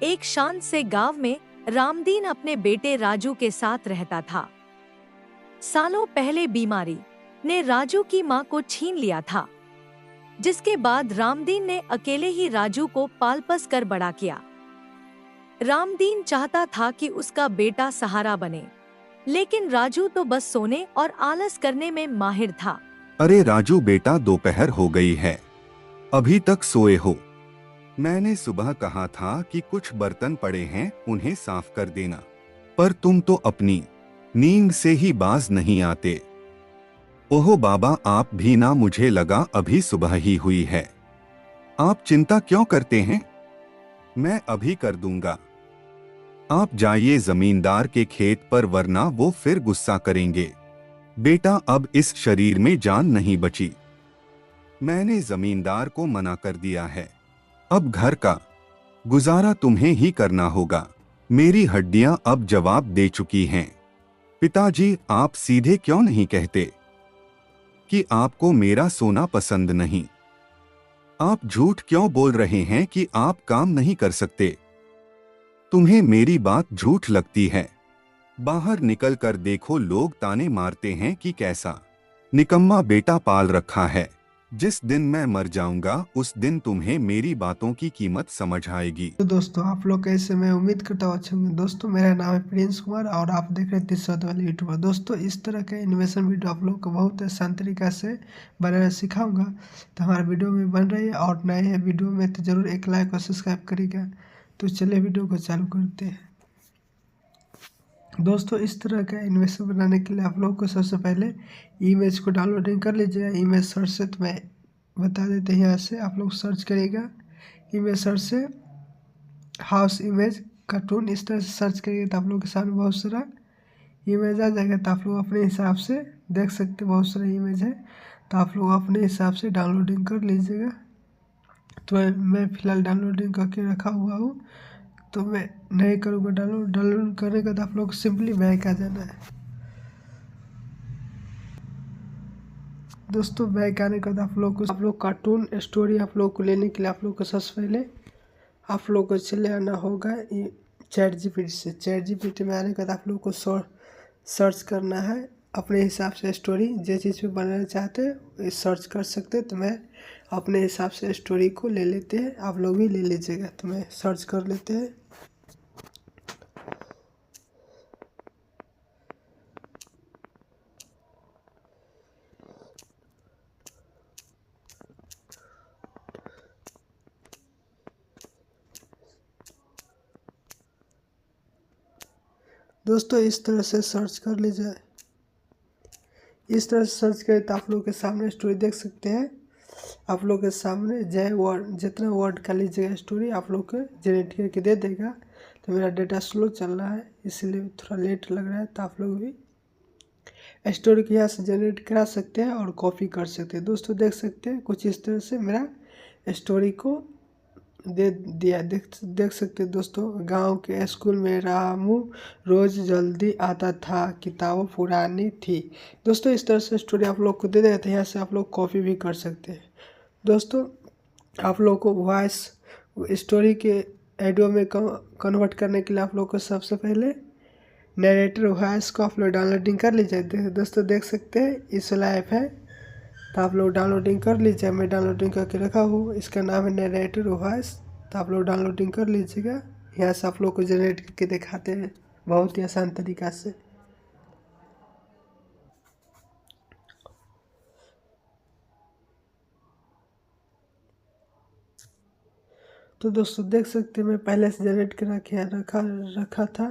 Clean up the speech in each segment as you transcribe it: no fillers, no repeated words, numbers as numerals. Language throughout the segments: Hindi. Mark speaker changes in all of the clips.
Speaker 1: एक शांत से गांव में रामदीन अपने बेटे राजू के साथ रहता था। सालों पहले बीमारी ने राजू की मां को छीन लिया था, जिसके बाद रामदीन ने अकेले ही राजू को पाल पोस कर बड़ा किया। रामदीन चाहता था कि उसका बेटा सहारा बने, लेकिन राजू तो बस सोने और आलस करने में माहिर था।
Speaker 2: अरे राजू बेटा, दोपहर हो गई है, अभी तक सोए हो? मैंने सुबह कहा था कि कुछ बर्तन पड़े हैं, उन्हें साफ कर देना, पर तुम तो अपनी नींद से ही बाज नहीं आते। ओहो बाबा, आप भी ना, मुझे लगा अभी सुबह ही हुई है। आप चिंता क्यों करते हैं, मैं अभी कर दूंगा। आप जाइए जमींदार के खेत पर, वरना वो फिर गुस्सा करेंगे। बेटा, अब इस शरीर में जान नहीं बची। मैंने जमींदार को मना कर दिया है, अब घर का गुजारा तुम्हें ही करना होगा। मेरी हड्डियां अब जवाब दे चुकी हैं। पिताजी, आप सीधे क्यों नहीं कहते कि आपको मेरा सोना पसंद नहीं? आप झूठ क्यों बोल रहे हैं कि आप काम नहीं कर सकते? तुम्हें मेरी बात झूठ लगती है। बाहर निकल कर देखो, लोग ताने मारते हैं कि कैसा निकम्मा बेटा पाल रखा है। जिस दिन मैं मर जाऊंगा उस दिन तुम्हें मेरी बातों की कीमत समझ आएगी।
Speaker 3: तो दोस्तों, आप लोग कैसे? मैं उम्मीद करता हूँ अच्छे होंगे। दोस्तों, मेरा नाम है प्रिंस कुमार और आप देख रहे हैं 30 वाले यूट्यूबर। दोस्तों, इस तरह के एनिमेशन वीडियो आप लोग को बहुत आसान तरीका से बनाना सिखाऊंगा, तो हमारे वीडियो में बन रही है। और नए हैं वीडियो में तो जरूर एक लाइक और सब्सक्राइब करिएगा। तो चलिए वीडियो को चालू करते हैं। दोस्तों, इस तरह का एनिमेशन बनाने के लिए आप लोग को सबसे पहले इमेज को डाउनलोडिंग कर लीजिएगा। इमेज सर्च से तो मैं बता देते हैं, यहाँ से आप लोग सर्च करिएगा। इमेज सर्च से हाउस इमेज कार्टून इस तरह से सर्च करिए तो आप लोग के सामने बहुत सारा इमेज आ जाएगा। तो आप लोग अपने हिसाब से देख सकते, बहुत सारा इमेज है, तो आप लोग अपने हिसाब से डाउनलोडिंग कर लीजिएगा। तो मैं फ़िलहाल डाउनलोडिंग करके रखा हुआ हूँ, तो मैं नहीं करूँगा डाउनलोड करने का। तो आप लोग सिंपली बैक आ जाना है। दोस्तों, बैक आने का आप लोग कार्टून स्टोरी आप लोग को लेने के लिए आप लोग को सबसे पहले आप लोग को चले आना होगा चैट जीपीटी से। चैट जीपीटी में आने के बाद आप लोग को सर्च करना है अपने हिसाब से स्टोरी। जिस चीज़ पे बनाना चाहते हैं सर्च कर सकते हैं। तो मैं अपने हिसाब से स्टोरी को ले लेते हैं, आप लोग भी ले लीजिएगा। तो मैं सर्च कर लेते हैं। दोस्तों, इस तरह से सर्च कर लीजिए। इस तरह से सर्च करें तो आप लोग के सामने स्टोरी देख सकते हैं। आप लोग के सामने जय वर्ड, जितना वर्ड का लीजिएगा स्टोरी आप लोग को जनरेट करके दे देगा। तो मेरा डेटा स्लो चल रहा है, इसलिए थोड़ा लेट लग रहा है। तो आप लोग भी स्टोरी को यहाँ से जनरेट करा सकते हैं और कॉपी कर सकते हैं। दोस्तों, देख सकते हैं कुछ इस तरह से मेरा स्टोरी को दे दिया। देख सकते हैं दोस्तों। गांव के स्कूल में रामू रोज जल्दी आता था, किताबें पुरानी थी। दोस्तों, इस तरह से स्टोरी आप लोग को दे देते हैं, यहाँ से आप लोग कॉपी भी कर सकते हैं। दोस्तों, आप लोग को वॉइस स्टोरी के ऑडियो में कन्वर्ट करने के लिए आप लोग को सबसे पहले नरेटर वॉइस को आप लोग डाउनलोडिंग कर लीजिए। दोस्तों, देख सकते हैं इस वाला ऐप है, तो आप लोग डाउनलोडिंग कर लीजिए। मैं डाउनलोडिंग करके रखा हूँ, इसका नाम है नरेटर वॉइस। तो आप लोग डाउनलोडिंग कर लीजिएगा। यहाँ से आप लोग को जनरेट करके दिखाते हैं बहुत ही आसान तरीका से। तो दोस्तों, देख सकते हैं मैं पहले से जनरेट कर रखा था।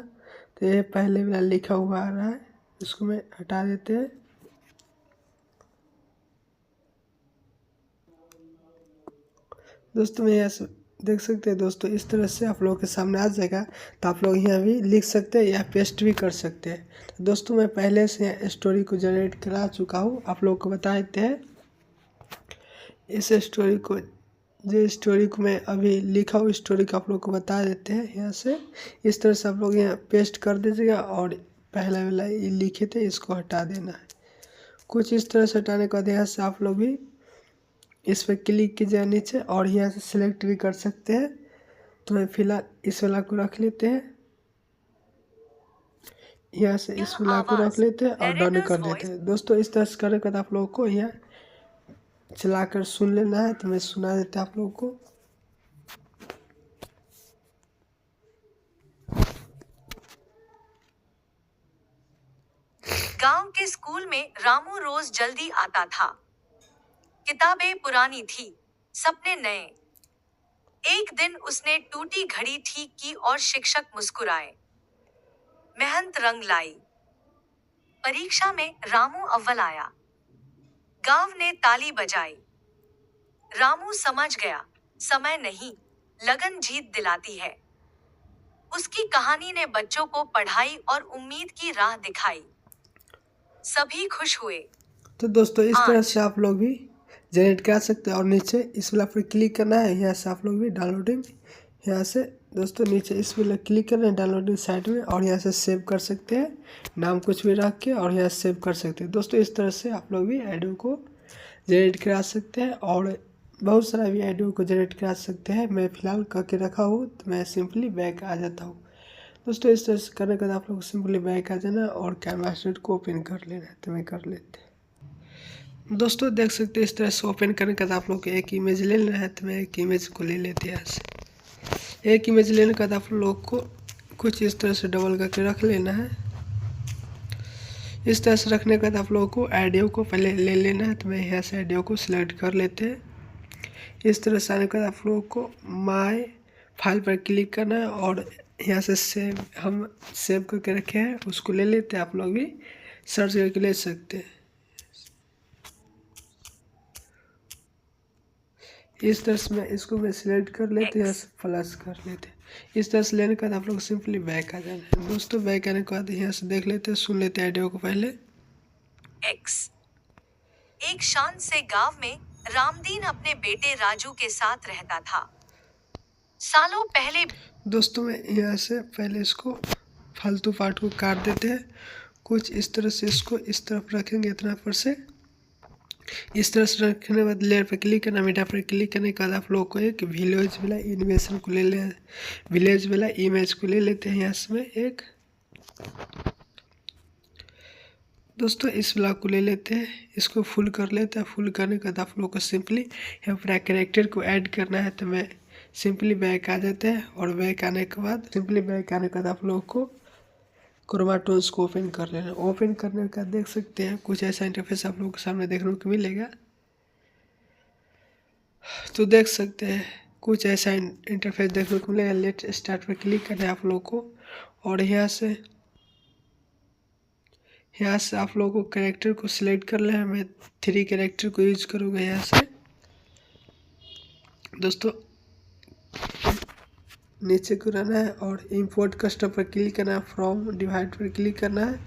Speaker 3: तो ये पहले वाला लिखा हुआ आ रहा है, इसको मैं हटा देते हैं। दोस्तों, मैं यहाँ से देख सकते हैं। दोस्तों, इस तरह से आप लोगों के सामने आ जाएगा। तो आप लोग यहाँ भी लिख सकते हैं या पेस्ट भी कर सकते हैं। तो दोस्तों, मैं पहले से स्टोरी को जनरेट करा चुका हूँ, आप लोग को बता देते हैं। इस स्टोरी को मैं अभी लिखा हूँ, स्टोरी को आप लोग को बता देते हैं। यहाँ से इस तरह से आप लोग यहाँ पेस्ट कर दीजिएगा और पहला वाला ये लिखे थे इसको हटा देना है। कुछ इस तरह से हटाने के बाद यहाँ से आप लोग भी इस पर क्लिक कीजिए नीचे और यहाँ से सिलेक्ट भी कर सकते हैं। तो मैं फिलहाल इस वाला को रख लेते हैं, यहाँ से इस वाला को रख लेते हैं और डन कर देते हैं। दोस्तों इस तरह से करने के बाद आप लोगों को यहाँ चलाकर सुन लेना है, तो मैं सुना देता हूँ आप लोगों को।
Speaker 1: गांव के स्कूल में रामू रोज जल्दी आता था। किताबें पुरानी थी, सपने नए। एक दिन उसने टूटी घड़ी ठीक की और शिक्षक मुस्कुराए। मेहनत रंग लाई। परीक्षा में रामू अव्वल आया। गांव ने ताली बजाई। रामू समझ गया, समय नहीं, लगन जीत दिलाती है। उसकी कहानी ने बच्चों को पढ़ाई और उम्मीद की राह दिखाई। सभी खुश हुए।
Speaker 3: तो दोस्तों इस तरह से आप लोग भी जनरेट कर सकते हैं, और नीचे इस वाला पर क्लिक करना है, यहाँ से आप लोग भी डाउनलोडिंग, यहाँ से दोस्तों नीचे इस वाला क्लिक करना है डाउनलोडिंग साइट में, और यहाँ से सेव कर सकते हैं, नाम कुछ भी रख के, और यहाँ से सेव कर सकते हैं। दोस्तों इस तरह से आप लोग भी ऑडियो को जनरेट करा सकते हैं, और बहुत सारा भी ऑडियो को जनरेट करा सकते हैं। मैं फ़िलहाल करके रखा हूँ, तो मैं सिंपली बैक आ जाता हूँ। दोस्तों इस तरह से करने के बाद आप लोग सिंपली बैक आ जाना और कैनवा स्टूडियो को ओपन कर लेना है, तो मैं कर लेते हैं। दोस्तों देख सकते हैं इस तरह से ओपन करने के बाद आप लोग को एक इमेज ले लेना है, तो मैं एक इमेज को ले लेते हैं। यहाँ से एक इमेज लेने के बाद आप लोग को कुछ इस तरह से डबल करके रख लेना है। इस तरह से रखने के बाद आप लोगों को ऑडियो को पहले ले लेना है, तो मैं यहाँ से ऑडियो को सिलेक्ट कर लेते हैं। इस तरह से आने के बाद आप लोगों को माय फाइल पर क्लिक करना है, और यहाँ से सेव हम सेव करके रखे हैं उसको ले लेते हैं। आप लोग भी सर्च करके ले सकते हैं। इस तरह से मैं सिलेक्ट कर लेते हैं, यहाँ से फ्लश कर लेते हैं। इस तरह से लेने के बाद आप लोग सिंपली बैक आ जाना है। दोस्तों बैक आने के बाद यहाँ से देख लेते हैं, सुन लेते हैं ऑडियो को पहले।
Speaker 1: एक शांत से गांव में रामदीन अपने बेटे राजू के साथ रहता था। सालों पहले।
Speaker 3: दोस्तों मैं यहाँ से पहले इसको फालतू पार्ट को काट देते हैं, कुछ इस तरह से इसको इस तरफ रखेंगे, इतना पर से इस तरह से रखने के बाद लेयर पर क्लिक करना, मीडिया पर क्लिक करने के बाद आप लोग को एक विलेज वाला एनिमेशन को ले लें, विलेज वाला इमेज को ले लेते हैं। यहाँ से एक दोस्तों इस वाला को ले लेते हैं, इसको फुल कर लेते हैं। फुल करने के बाद आप लोग को सिंपली यहाँ पर कैरेक्टर को ऐड करना है, तो मैं सिंपली बैक आ जाते हैं, और बैक आने के बाद आप लोगों को क्रोमा टूल्स को ओपन कर लेना। ओपन करने का देख सकते हैं कुछ ऐसा इंटरफेस आप लोगों के सामने देखने को मिलेगा। तो देख सकते हैं कुछ ऐसा इंटरफेस देखने को मिलेगा। लेट स्टार्ट पर क्लिक करना है आप लोगों को, और यहाँ से आप लोगों को कैरेक्टर को सिलेक्ट कर लेना है। मैं 3 कैरेक्टर को यूज करूँगा। यहाँ से दोस्तों नीचे को रहना है और इंपोर्ट कस्टम पर क्लिक करना है, फ्रॉम डिवाइड पर क्लिक करना है,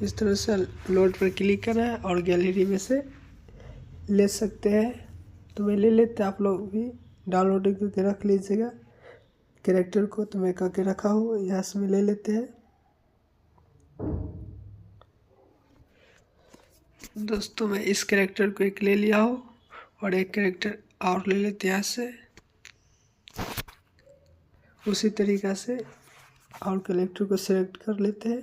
Speaker 3: इस तरह से लोड पर क्लिक करना है, और गैलरी में से ले सकते हैं। तो मैं ले लेते हैं, आप लोग भी डाउनलोडिंग करके रख लीजिएगा कैरेक्टर को। तो मैं करके रखा हूँ, यहाँ से मैं ले लेते हैं। दोस्तों मैं इस कैरेक्टर को एक ले लिया हूँ, और एक कैरेक्टर और ले लेते हैं यहाँ से। उसी तरीक़ा से और कैरेक्टर को सिलेक्ट कर लेते हैं।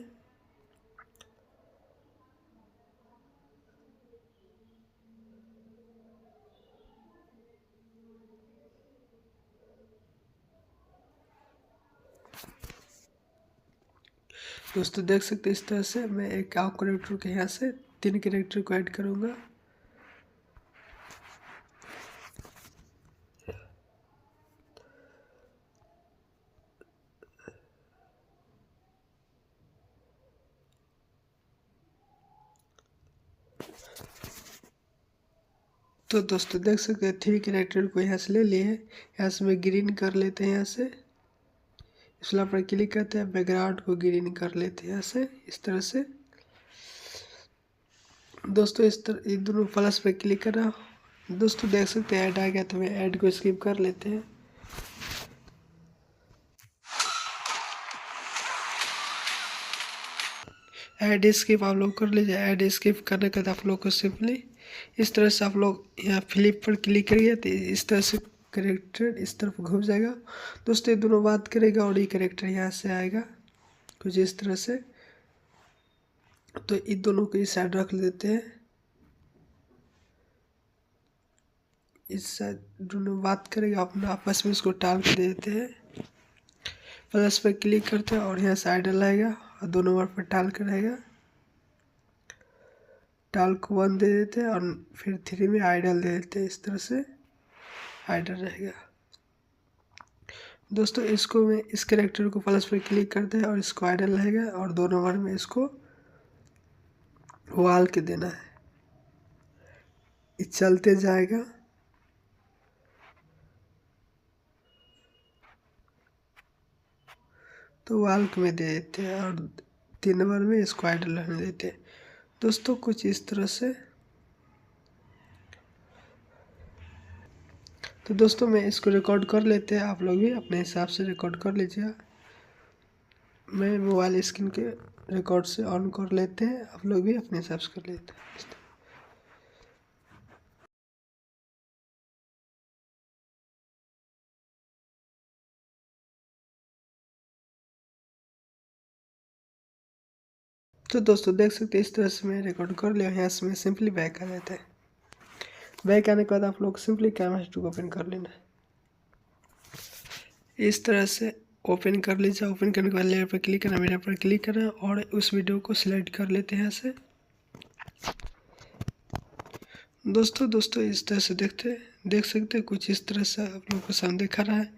Speaker 3: दोस्तों देख सकते हैं इस तरह से मैं एक और कैरेक्टर के यहाँ से 3 कैरेक्टर को ऐड करूँगा। तो दोस्तों देख सकते हैं 3 कैरेक्टर को यहाँ से ले लिए हैं। यहाँ से मैं ग्रीन कर लेते हैं, यहाँ से इस पर क्लिक करते हैं, बैकग्राउंड को ग्रीन कर लेते हैं यहाँ से इस तरह से। दोस्तों इस तरह इन दोनों प्लस पे क्लिक करना। दोस्तों देख सकते हैं ऐड आ गया, तो मैं ऐड को स्किप कर लेते हैं। ऐड स्किप आप लोग कर लीजिए। ऐड स्किप करने के बाद आप लोग को सिंपली इस तरह से आप लोग यहाँ फ्लिप पर क्लिक करिए, तो इस तरह से कैरेक्टर इस तरफ घूम जाएगा। दोस्तों ये दोनों बात करेगा और ये कैरेक्टर यहाँ से आएगा कुछ इस तरह से। तो इन दोनों को इस साइड रख लेते हैं, इस साइड दोनों बात करेगा अपना आपस में, इसको टाल के दे देते हैं। प्लस पे क्लिक करते हैं और यहाँ से आइडल आएगा और 2 नंबर पर टाल के रहेगा। टाल को 1 दे देते हैं और फिर 3 में आइडल दे देते हैं, इस तरह से आइडल रहेगा। दोस्तों इसको में इस कैरेक्टर को प्लस पे क्लिक करते हैं और इसको आइडल रहेगा और 2 नंबर में इसको वाल के देना है, ये चलते जाएगा। तो वाल में दे देते हैं और 3 नंबर में इसको आइडल रहने देते हैं। दोस्तों कुछ इस तरह से। तो दोस्तों मैं इसको रिकॉर्ड कर लेते हैं, आप लोग भी अपने हिसाब से रिकॉर्ड कर लीजिएगा। मैं मोबाइल स्क्रीन के रिकॉर्ड से ऑन कर लेते हैं, आप लोग भी अपने हिसाब से कर लेते हैं। तो दोस्तों देख सकते हैं इस तरह से मैं रिकॉर्ड कर लिया। यहाँ से मैं सिंपली बैक आ जाता है। बैक आने के बाद आप लोग सिंपली कैमरा स्टूडियो ओपन कर लेना है, इस तरह से ओपन कर लीजिए। ओपन करने के बाद लेयर पर क्लिक करना, मीडिया पर क्लिक करना और उस वीडियो को सिलेक्ट कर लेते हैं यहाँ से। दोस्तों इस तरह से देख सकते हैं कुछ इस तरह से आप लोगों को सामने दिखा रहा है।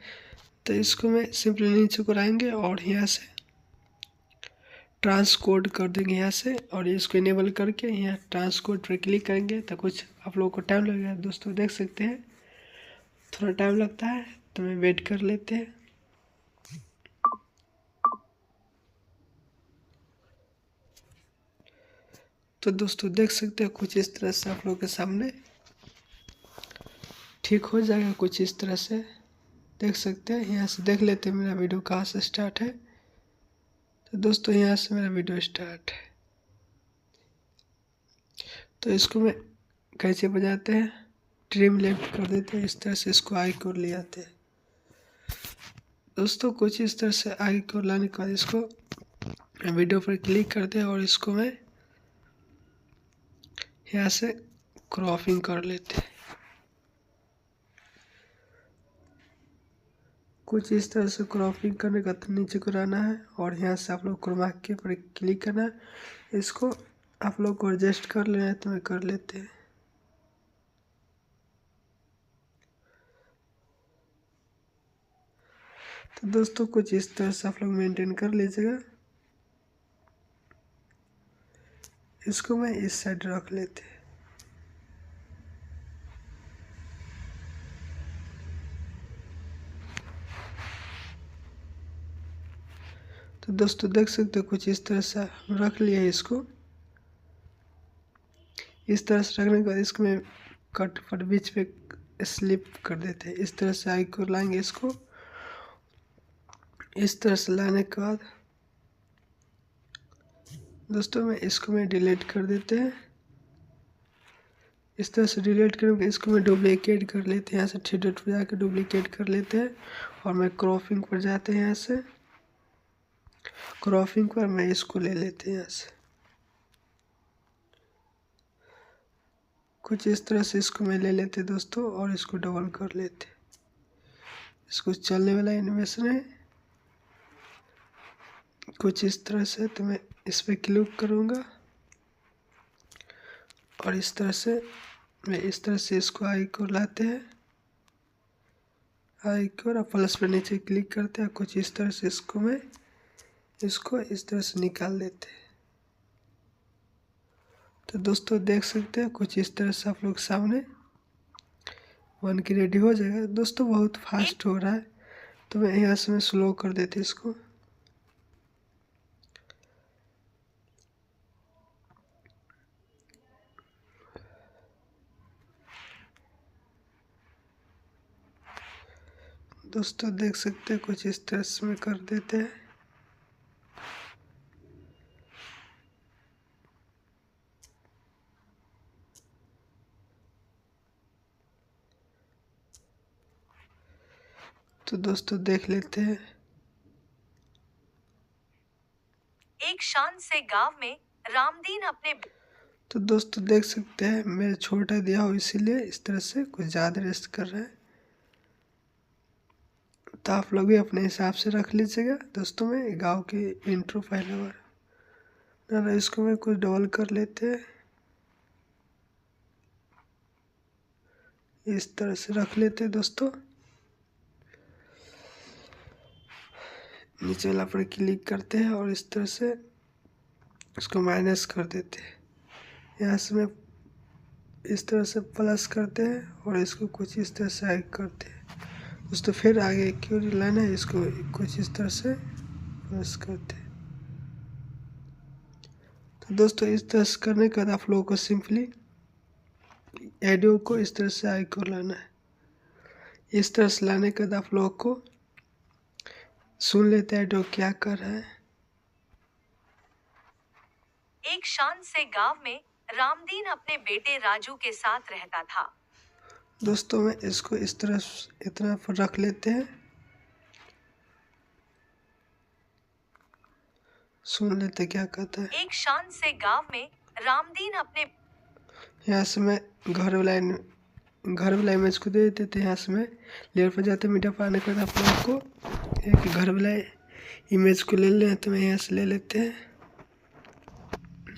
Speaker 3: तो इसको मैं सिंपली नीचे को आएंगे और यहाँ से ट्रांसकोड कर देंगे यहाँ से, और इसको इनेबल करके यहाँ ट्रांसकोड पर क्लिक करेंगे तो कुछ आप लोगों को टाइम लगेगा। दोस्तों देख सकते हैं थोड़ा टाइम लगता है, तो मैं वेट कर लेते हैं। तो दोस्तों देख सकते हैं कुछ इस तरह से आप लोगों के सामने ठीक हो जाएगा। कुछ इस तरह से देख सकते हैं। यहाँ से देख लेते हैं मेरा वीडियो कहाँ से स्टार्ट है। तो दोस्तों यहाँ से मेरा वीडियो स्टार्ट है। तो इसको मैं कैसे बजाते हैं, ट्रिम लेफ्ट कर देते हैं, इस तरह से इसको आई को ले आते हैं। दोस्तों कुछ इस तरह से आई को लाने के बाद इसको वीडियो पर क्लिक करते हैं और इसको मैं यहाँ से क्रॉपिंग कर लेते हैं। कुछ इस तरह से क्रॉपिंग करने का नीचे को रहना है और यहाँ से आप लोग क्रोमा के पर क्लिक करना है। इसको आप लोग को एडजस्ट कर लेना है, तो मैं कर लेते हैं। तो दोस्तों कुछ इस तरह से आप लोग मेंटेन कर लीजिएगा। इसको मैं इस साइड रख लेते हैं। तो दोस्तों देख सकते हो कुछ इस तरह से रख लिया है। इसको इस तरह से रखने के बाद इसको मैं कट पर बीच पे स्लिप कर देते हैं। इस तरह से आई को लाएंगे, इसको इस तरह से लाने के बाद दोस्तों मैं डिलीट कर देते हैं। इस तरह से डिलीट करके इसको मैं डुप्लीकेट कर लेते हैं। यहाँ से 3 डॉट पर जाकर डुप्लीकेट कर लेते हैं और मैं क्रॉपिंग पर जाते हैं। यहाँ से क्रॉपिंग पर मैं इसको ले लेते हैं यहाँ से। कुछ इस तरह से इसको मैं ले लेते दोस्तों और इसको डबल कर लेते। इसको चलने वाला एनिमेशन है कुछ इस तरह से। तो मैं इस पर क्लिक करूँगा और इस तरह से इसको आई को लाते हैं। आई को और प्लस पर नीचे क्लिक करते हैं। कुछ इस तरह से इसको इस तरह से निकाल देते हैं। तो दोस्तों देख सकते हैं कुछ इस तरह से आप लोग सामने बन के रेडी हो जाएगा। दोस्तों बहुत फास्ट हो रहा है, तो मैं यहाँ से स्लो कर देते इसको। दोस्तों देख सकते हैं कुछ इस तरह से मैं कर देते हैं। तो दोस्तों देख लेते हैं।
Speaker 1: एक शांत से गांव में रामदीन अपने
Speaker 3: तो दोस्तों देख सकते हैं मेरे छोटा दिया हो इसीलिए इस तरह से कुछ ज़्यादा रेस्ट कर रहा है। तो आप लोग भी अपने हिसाब से रख लीजिएगा। दोस्तों में गांव की इंट्रो पहले बार ना इसको मैं कुछ डबल कर लेते हैं, इस तरह से रख लेते हैं दोस्तों। नीचे वाला पर क्लिक करते हैं और इस तरह से इसको माइनस कर देते हैं। यहाँ से मैं इस तरह से प्लस करते हैं और इसको कुछ इस तरह से आगे करते हैं दोस्तों। फिर आगे क्यों लाना है, इसको कुछ इस तरह से प्लस करते हैं। तो दोस्तों इस तरह से करने के बाद आप लोगों को सिंपली एडियो को इस तरह से आगे को लाना है। इस तरह से लाने के बाद आप लोगों को सुन लेते हैं एडियो क्या कर रहा है।
Speaker 1: एक शांत से गांव में रामदीन अपने बेटे राजू के साथ रहता था।
Speaker 3: दोस्तों मैं इसको इस तरह इतना पर रख लेते हैं, सुन लेते क्या कहता है।
Speaker 1: एक शांत से गांव में रामदीन अपने
Speaker 3: यहाँ से मैं घर वाला इमेज को दे देते हैं। यहाँ से मैं लेयर पर जाते मीडिया पर आने के बाद आप लोगों को एक घर वाला इमेज को ले लें। तो मैं यहाँ से ले लेते हैं,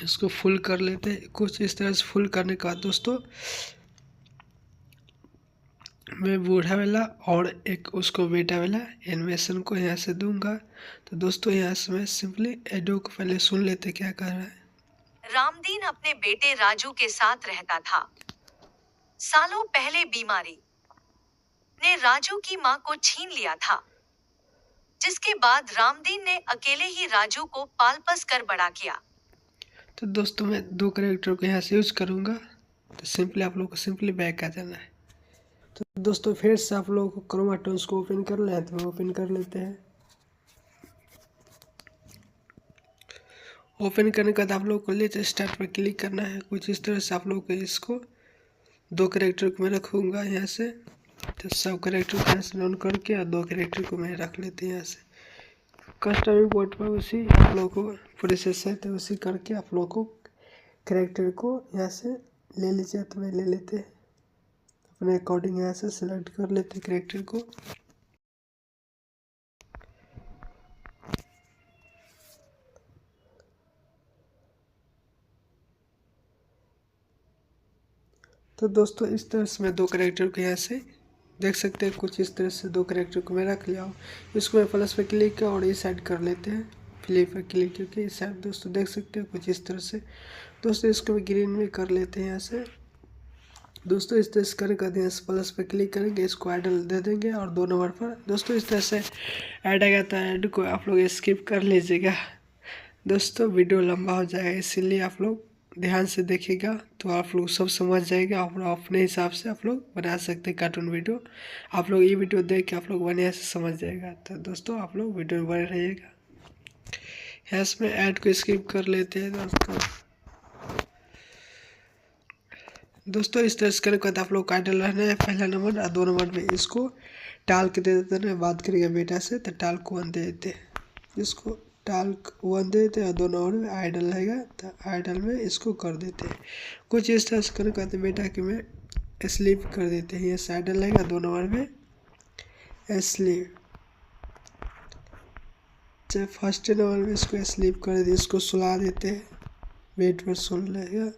Speaker 3: इसको फुल कर लेते हैं। कुछ इस तरह से फुल करने के बाद दोस्तों मैं बूढ़ा वाला और एक उसको बेटा वाला एनिमेशन को यहाँ से दूंगा। तो दोस्तों यहाँ से मैं सिंपली एडियो को पहले सुन लेते क्या कर रहा है।
Speaker 1: रामदीन अपने बेटे राजू के साथ रहता था। सालों पहले बीमारी ने राजू की मां को छीन लिया था, जिसके बाद रामदीन ने अकेले ही राजू को पाल-पोस कर बड़ा किया।
Speaker 3: तो दोस्तों मैं दो कैरेक्टर को यहाँ से यूज करूँगा। तो सिंपली आप लोग को सिंपली बैक आ जाना है। तो दोस्तों फिर से आप लोगों को क्रोमा टूल्स को ओपन करना है, तो ओपन कर लेते हैं। ओपन करने के बाद आप लोग को लेते स्टार्ट पर क्लिक करना है। कुछ इस तरह से आप लोग को इसको दो कैरेक्टर को मैं रखूँगा यहाँ से। तो सब कैरेक्टर को यहाँ से ऑन करके और दो कैरेक्टर को मैं रख लेते हैं यहाँ से। कस्टम इंपोर्ट पर उसी आप लोग को प्रोसेस है, तो उसी करके आप लोग को कैरेक्टर को यहाँ से ले लीजिए। तो मैं ले लेते हैं अपने अकॉर्डिंग, यहाँ से सिलेक्ट कर लेते कैरेक्टर को। तो दोस्तों इस तरह से मैं दो कैरेक्टर को यहाँ से देख सकते हैं। कुछ इस तरह से दो कैरेक्टर को मैं रख लिया हूँ। इसको मैं प्लस पे क्लिक किया और इस साइड कर लेते हैं। फ्लिप पे क्लिक करके इस साइड दोस्तों देख सकते हैं कुछ इस तरह से। दोस्तों इसको भी ग्रीन में कर लेते हैं यहाँ से। दोस्तों इस तरह से करके यहाँ से प्लस पे क्लिक करेंगे, इसको आइडल दे देंगे और 2 नंबर पर दोस्तों इस तरह से ऐड आ गया। तो ऐड को आप लोग स्किप कर लीजिएगा दोस्तों, वीडियो लंबा हो जाएगा, इसीलिए आप लोग ध्यान से देखिएगा तो आप लोग सब समझ जाएगा। आप लोग अपने हिसाब से आप लोग बना सकते हैं कार्टून वीडियो। आप लोग ये वीडियो देख के आप लोग बढ़िया से समझ जाएगा। तो दोस्तों आप लोग वीडियो में बने रहिएगा। यहाँ से मैं ऐड को स्किप कर लेते हैं दोस्तों इस तरह से करने के बाद आप लोग आइडल रहना है पहला नंबर और 2 नंबर में इसको टाल के दे देते हैं। बात करेंगे बेटा से तो टाल को 1 दे देते हैं, इसको टाल 1 दे देते हैं और 2 नंबर में आइडल रहेगा तो आइडल में इसको कर देते हैं। कुछ इस तरह से करने के बाद बेटा कि मैं स्लीप कर देते हैं। ये आइडल रहेगा 2 नंबर में स्लीप, चाहे फर्स्ट नंबर में इसको स्लीप कर देते, इसको सुला देते हैं, बेड पर सुन लेगा।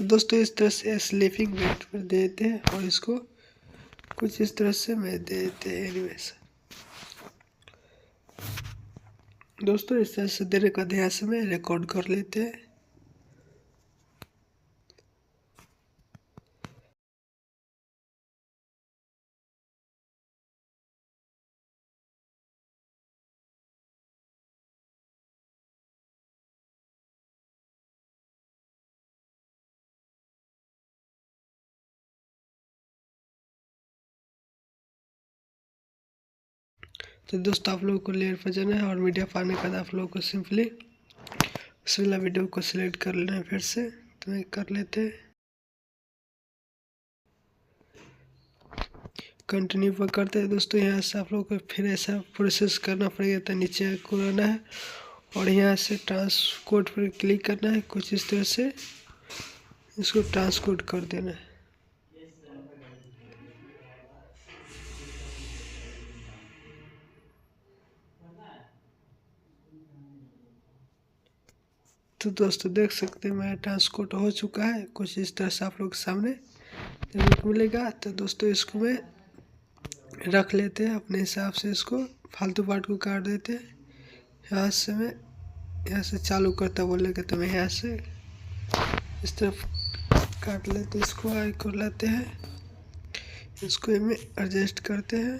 Speaker 3: दोस्तों इस तरह से स्लीपिंग बेड पर देते हैं और इसको कुछ इस तरह से मैं दे देते हैं एनिमेशन। दोस्तों इस तरह से देने का ध्यान से मैं रिकॉर्ड कर लेते हैं। तो दोस्तों आप लोगों को लेयर पर जाना है और मीडिया पाने के बाद आप लोगों को सिंपली उस वाला वीडियो को सिलेक्ट कर लेना है फिर से। में कर लेते हैं। कंटिन्यू पर करते हैं दोस्तों। यहाँ से आप लोग को फिर ऐसा प्रोसेस करना पड़ेगा, तो नीचे को आना है और यहाँ से ट्रांसकोड पर क्लिक करना है। कुछ इस तरह से इसको ट्रांसकोड कर देना है। तो दोस्तों देख सकते हैं मेरा ट्रांसकोड हो चुका है। कुछ इस तरह से आप लोग के सामने मिलेगा। तो दोस्तों इसको मैं रख लेते हैं अपने हिसाब से। इसको फालतू पार्ट को काट देते हैं। यहाँ से मैं यहाँ से चालू करता बोलेगा, तो मैं यहाँ से इस तरफ काट लेते हैं। इसको आई कर लेते हैं। इसको में एडजस्ट करते हैं।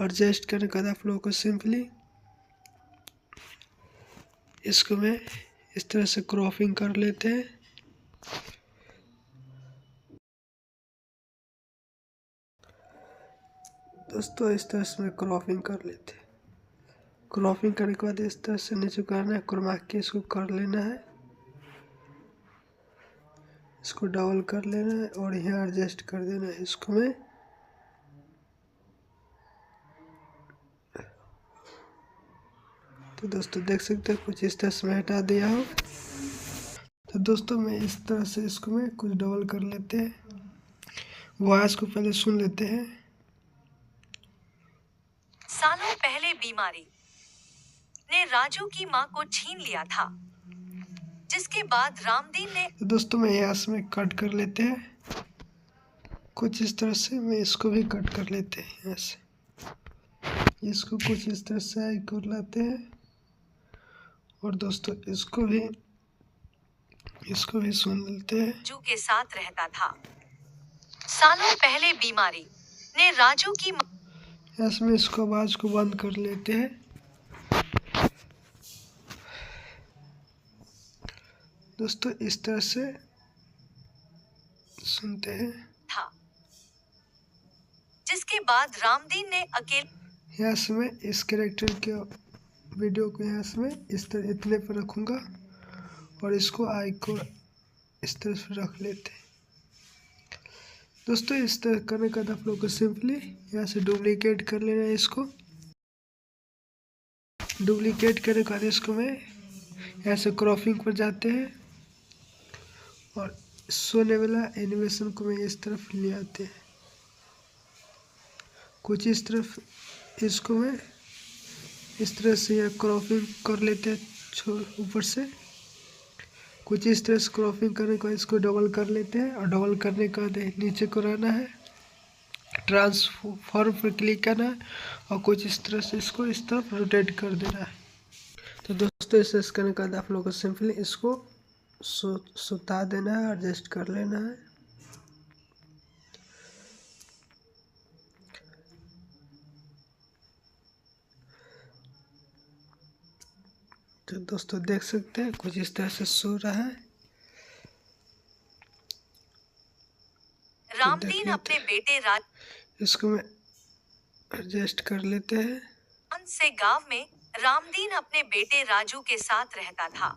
Speaker 3: एडजस्ट करने के बाद आप लोगों को सिंपली इसको मैं इस तरह से क्रॉपिंग कर लेते हैं। दोस्तों इस तरह से मैं क्रॉपिंग कर लेते हैं। क्रॉपिंग करने के बाद इस तरह से नीचे करना है, क्रोमा के इसको कर लेना है। इसको डबल कर लेना है और यहाँ एडजस्ट कर देना है। इसको मैं तो दोस्तों देख सकते हैं कुछ इस तरह से मैं हटा दिया हूँ। तो दोस्तों मैं इस तरह से इसको मैं कुछ डबल कर लेते हैं। वॉइस को पहले सुन लेते हैं।
Speaker 1: सालों पहले बीमारी ने राजू की मां को छीन लिया था, जिसके बाद रामदीन ने
Speaker 3: तो दोस्तों मैं यहाँ से मैं कट कर लेते हैं। कुछ इस तरह से मैं इसको भी कट कर लेते हैं। यहाँ से इसको कुछ इस तरह से आई कर लेते हैं। और दोस्तों इसको भी सुन लेते हैं।
Speaker 1: राजू के साथ रहता था। सालों पहले बीमारी ने राजू की
Speaker 3: यहाँ से मैं इसको आवाज को बंद कर लेते हैं। दोस्तों इस तरह से सुनते हैं।
Speaker 1: था, जिसके बाद रामदीन ने अकेले
Speaker 3: यहाँ से मैं इस कैरेक्टर के वीडियो को यहाँ से मैं इस तरह इतने पर रखूँगा और इसको आई को इस तरह से रख लेते हैं। दोस्तों इस तरह करने के बाद आप लोग को सिंपली यहाँ से डुप्लीकेट कर लेना है। इसको डुप्लीकेट करने के बाद इसको मैं यहाँ से क्रॉपिंग पर जाते हैं और सोने वाला एनिमेशन को मैं इस तरफ ले आते हैं। कुछ इस तरफ इसको मैं इस तरह से यहाँ क्रॉपिंग कर लेते हैं ऊपर से। कुछ इस तरह से क्रॉपिंग करने के बाद इसको डबल कर लेते हैं और डबल करने के बाद नीचे को रहना है, ट्रांसफॉर्म पर क्लिक करना है और कुछ इस तरह से इसको इस तरफ रोटेट कर देना है। तो दोस्तों इसे करने के बाद आप लोगों को सिंपली इसको सुता देना है, एडजस्ट कर लेना है। तो दोस्तों देख सकते हैं कुछ इस तरह से सो रहा है।
Speaker 1: रामदीन अपने बेटे
Speaker 3: इसको मैं एडजस्ट कर लेते हैं।
Speaker 1: से गांव में रामदीन अपने बेटे राजू के साथ रहता था।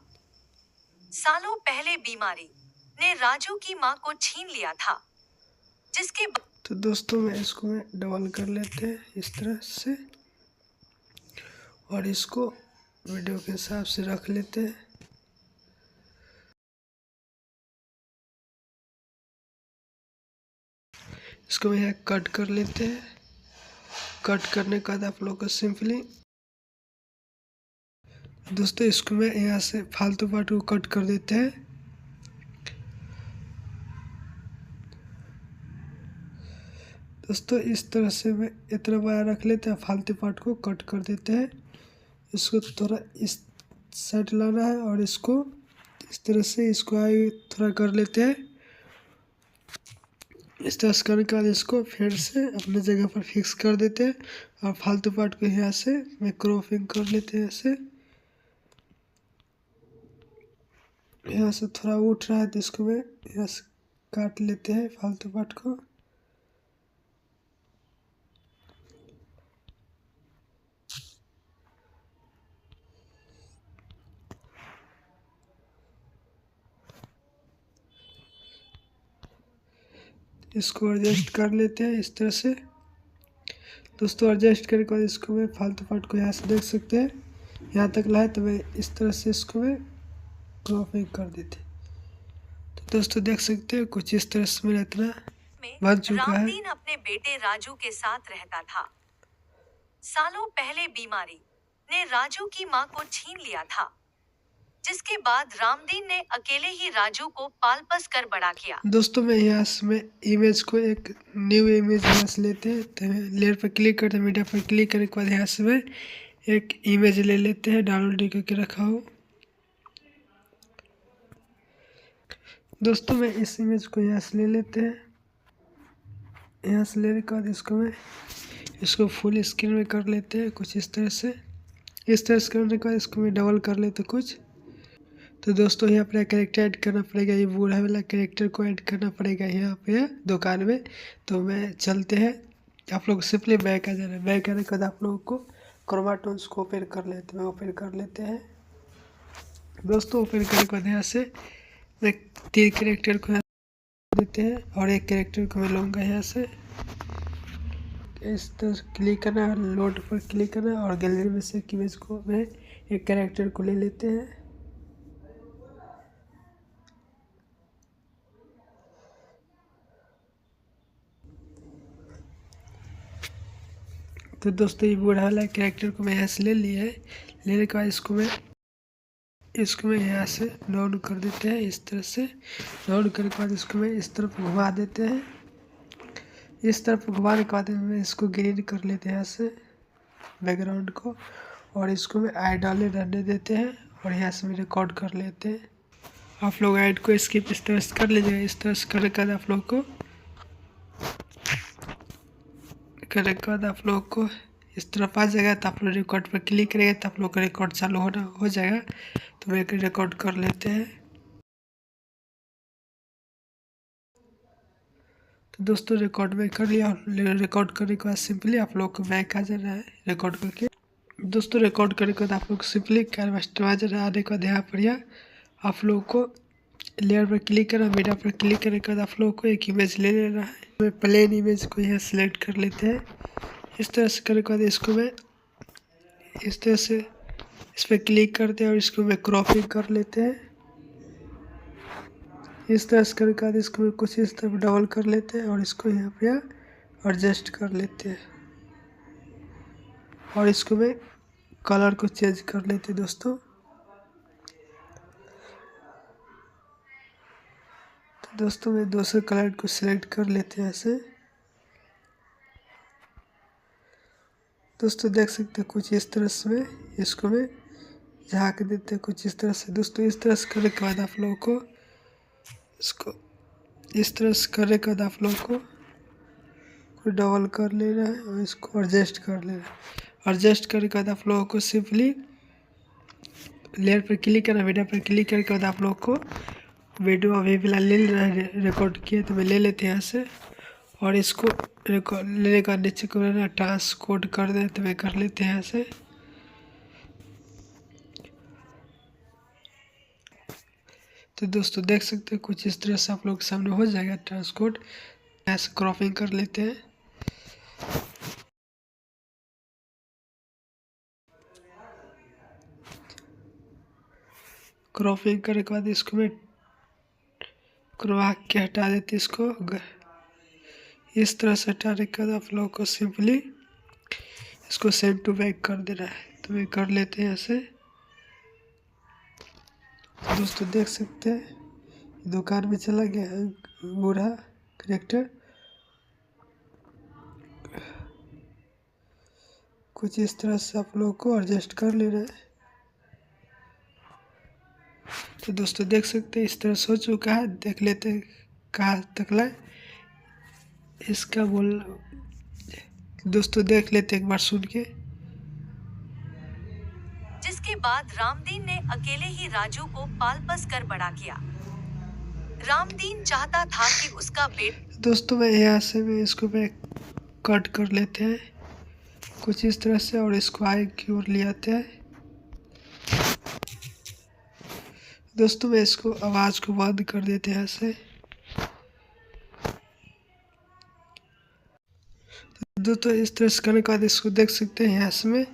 Speaker 1: सालों पहले बीमारी ने राजू की मां को छीन लिया था, जिसके
Speaker 3: तो दोस्तों मैं इसको मैं डबल कर लेते हैं इस तरह से और इसको वीडियो के हिसाब से रख लेते हैं। इसको मैं यहाँ कट कर लेते हैं। कट करने के बाद आप लोग को सिंपली दोस्तों इसको मैं यहाँ से फालतू पार्ट को कट कर देते हैं। दोस्तों इस तरह से मैं इतना बड़ा रख लेते हैं, फालतू पार्ट को कट कर देते हैं। इसको थोड़ा इस साइड लाना है और इसको इस तरह से इसको आगे थोड़ा कर लेते हैं। इस तरह से करने के बाद इसको फिर से अपने जगह पर फिक्स कर देते हैं और फालतू पार्ट को यहाँ से मैं क्रॉपिंग कर लेते हैं। ऐसे यहाँ से थोड़ा उठ रहा है तो इसको मैं यहाँ से काट लेते हैं फालतू पार्ट को। इसको एडजस्ट कर लेते हैं इस तरह से। दोस्तों एडजस्ट करने के बाद इसको मैं फालतू पार्ट को यहाँ से देख सकते हैं, यहाँ तक लाए तो मैं इस तरह से इसको मैं क्रॉपिंग कर देते। तो दोस्तों देख सकते हैं कुछ इस तरह से मेरा इतना बन चुका है।
Speaker 1: रामदीन अपने बेटे राजू के साथ रहता था। सालों पहले बीमारी ने राजू की मां को छीन लिया था, जिसके बाद रामदीन ने अकेले ही राजू को पाल पोस कर बड़ा किया।
Speaker 3: दोस्तों मैं यहाँ से मैं इमेज को एक न्यू इमेज यहाँ से लेते हैं, तो लेयर पर क्लिक करते हैं, मीडिया पर क्लिक करने के बाद यहाँ से मैं एक इमेज ले लेते हैं, डाउनलोड करके रखा हूँ। दोस्तों मैं इस इमेज को यहाँ से ले लेते हैं, यहाँ से लेने के बाद इसको फुल स्क्रीन में कर लेते हैं कुछ इस तरह से। इस तरह से करने के बाद इसको मैं डबल कर लेते कुछ। तो दोस्तों यहाँ पर कैरेक्टर ऐड करना पड़ेगा, ये बूढ़ा वाला कैरेक्टर को ऐड करना पड़ेगा यहाँ पे दुकान में। तो मैं चलते हैं, आप लोग सिंपली बैक आ जाना है। बैक आने के बाद आप लोगों को क्रोमाटोन्स को ओपन कर लेते हैं, ओपन कर लेते हैं। दोस्तों ओपन करने के बाद यहाँ से मैं 3 कैरेक्टर को देते हैं और एक कैरेक्टर को मैं लूँगा यहाँ से। इस तरह से क्लिक करना है, लोड पर क्लिक करना है और गैलरी में से इमेज को मैं एक कैरेक्टर को ले लेते हैं। तो दोस्तों ये बूढ़ा वाला कैरेक्टर को मैं यहाँ से ले लिया है। लेने के बाद इसको मैं यहाँ से डाउन कर देते हैं इस तरह से। डाउन करने के बाद इसको मैं इस तरफ घुमा देते हैं। इस तरफ घुमाने के बाद मैं इसको ग्रीन कर लेते हैं यहाँ से बैकग्राउंड को, और इसको मैं ऐड डाले रहने देते हैं और यहाँ से मैं रिकॉर्ड कर लेते हैं। आप लोग ऐड को स्किप इस तरह से कर लीजिएगा। इस तरह से करने के बाद आप लोग को इस तरफ आ जाएगा। तो आप लोग रिकॉर्ड पर क्लिक करेंगे तो आप लोग का रिकॉर्ड चालू हो जाएगा। तो मैं रिकॉर्ड कर लेते हैं। तो दोस्तों रिकॉर्ड में कर लिया। रिकॉर्ड करने के बाद सिंपली आप लोग को बैक आ जा रहा है रिकॉर्ड करके। दोस्तों रिकॉर्ड करने के बाद आप लोग सिंपली कैनवास आ जा रहा है। आने के बाद यहाँ पर आप लोग को लेयर पर क्लिक करना, मीडिया पर क्लिक करने के बाद आप लोग को एक इमेज ले लेना है। मैं प्लेन इमेज को यहाँ सिलेक्ट कर लेते हैं। इस तरह से करने के बाद इसको मैं इस तरह से इस पर क्लिक करते हैं और इसको मैं क्रॉपिंग कर लेते हैं। इस तरह से करने के बाद इसको मैं कुछ इस तरफ डबल कर लेते हैं और इसको यहाँ पे एडजस्ट कर लेते हैं और इसको मैं कलर को चेंज कर लेते हैं। दोस्तों मैं दूसरे कलर को सिलेक्ट कर लेते हैं ऐसे। दोस्तों देख सकते हैं कुछ इस तरह से इसको मैं झाँक देते हैं कुछ इस तरह से। दोस्तों इस तरह से करने के बाद आप लोगों को इसको इस तरह से करने के बाद आप लोगों को डबल कर लेना है और इसको एडजस्ट कर लेना है। एडजस्ट करने के बाद आप लोगों को सिंपली लेयर पर क्लिक करना, वीडियो पर क्लिक करने के बाद आप लोगों को वीडियो अभी फिलहाल ले रिकॉर्ड किए तो मैं ले लेते हैं यहाँ से। और इसको लेने का नीचे को ना ट्रांसकोड कर दें तो मैं कर लेते हैं यहाँ से। तो दोस्तों देख सकते हैं कुछ इस तरह से आप लोग के सामने हो जाएगा ट्रांसकोड। यहाँ से क्रॉपिंग कर लेते हैं। क्रॉपिंग करने के बाद इसको मैं करवा के हटा देते इसको। इस तरह से हटाने के बाद आप लोगों को सिंपली इसको सेंड टू बैक कर देना है तो मैं कर लेते हैं ऐसे। दोस्तों देख सकते हैं दुकान में चला गया है बूढ़ा कैरेक्टर। कुछ इस तरह से आप लोगों को एडजस्ट कर लेना है। तो दोस्तों देख सकते हैं इस तरह से हो चुका है। देख लेते हैं कहाँ तक लाए इसका बोल। दोस्तों देख लेते एक बार सुन के।
Speaker 1: जिसके बाद रामदीन ने अकेले ही राजू को पाल पोस कर बड़ा किया। रामदीन चाहता था कि उसका बेटा।
Speaker 3: दोस्तों मैं यहाँ से मैं इसको कट कर लेते हैं कुछ इस तरह से और इसको आगे की ओर ले आते हैं। दोस्तों मैं इसको आवाज़ को बंद कर देते हैं ऐसे। दोस्तों इस तरह से करने के बाद इसको देख सकते हैं यहाँ से में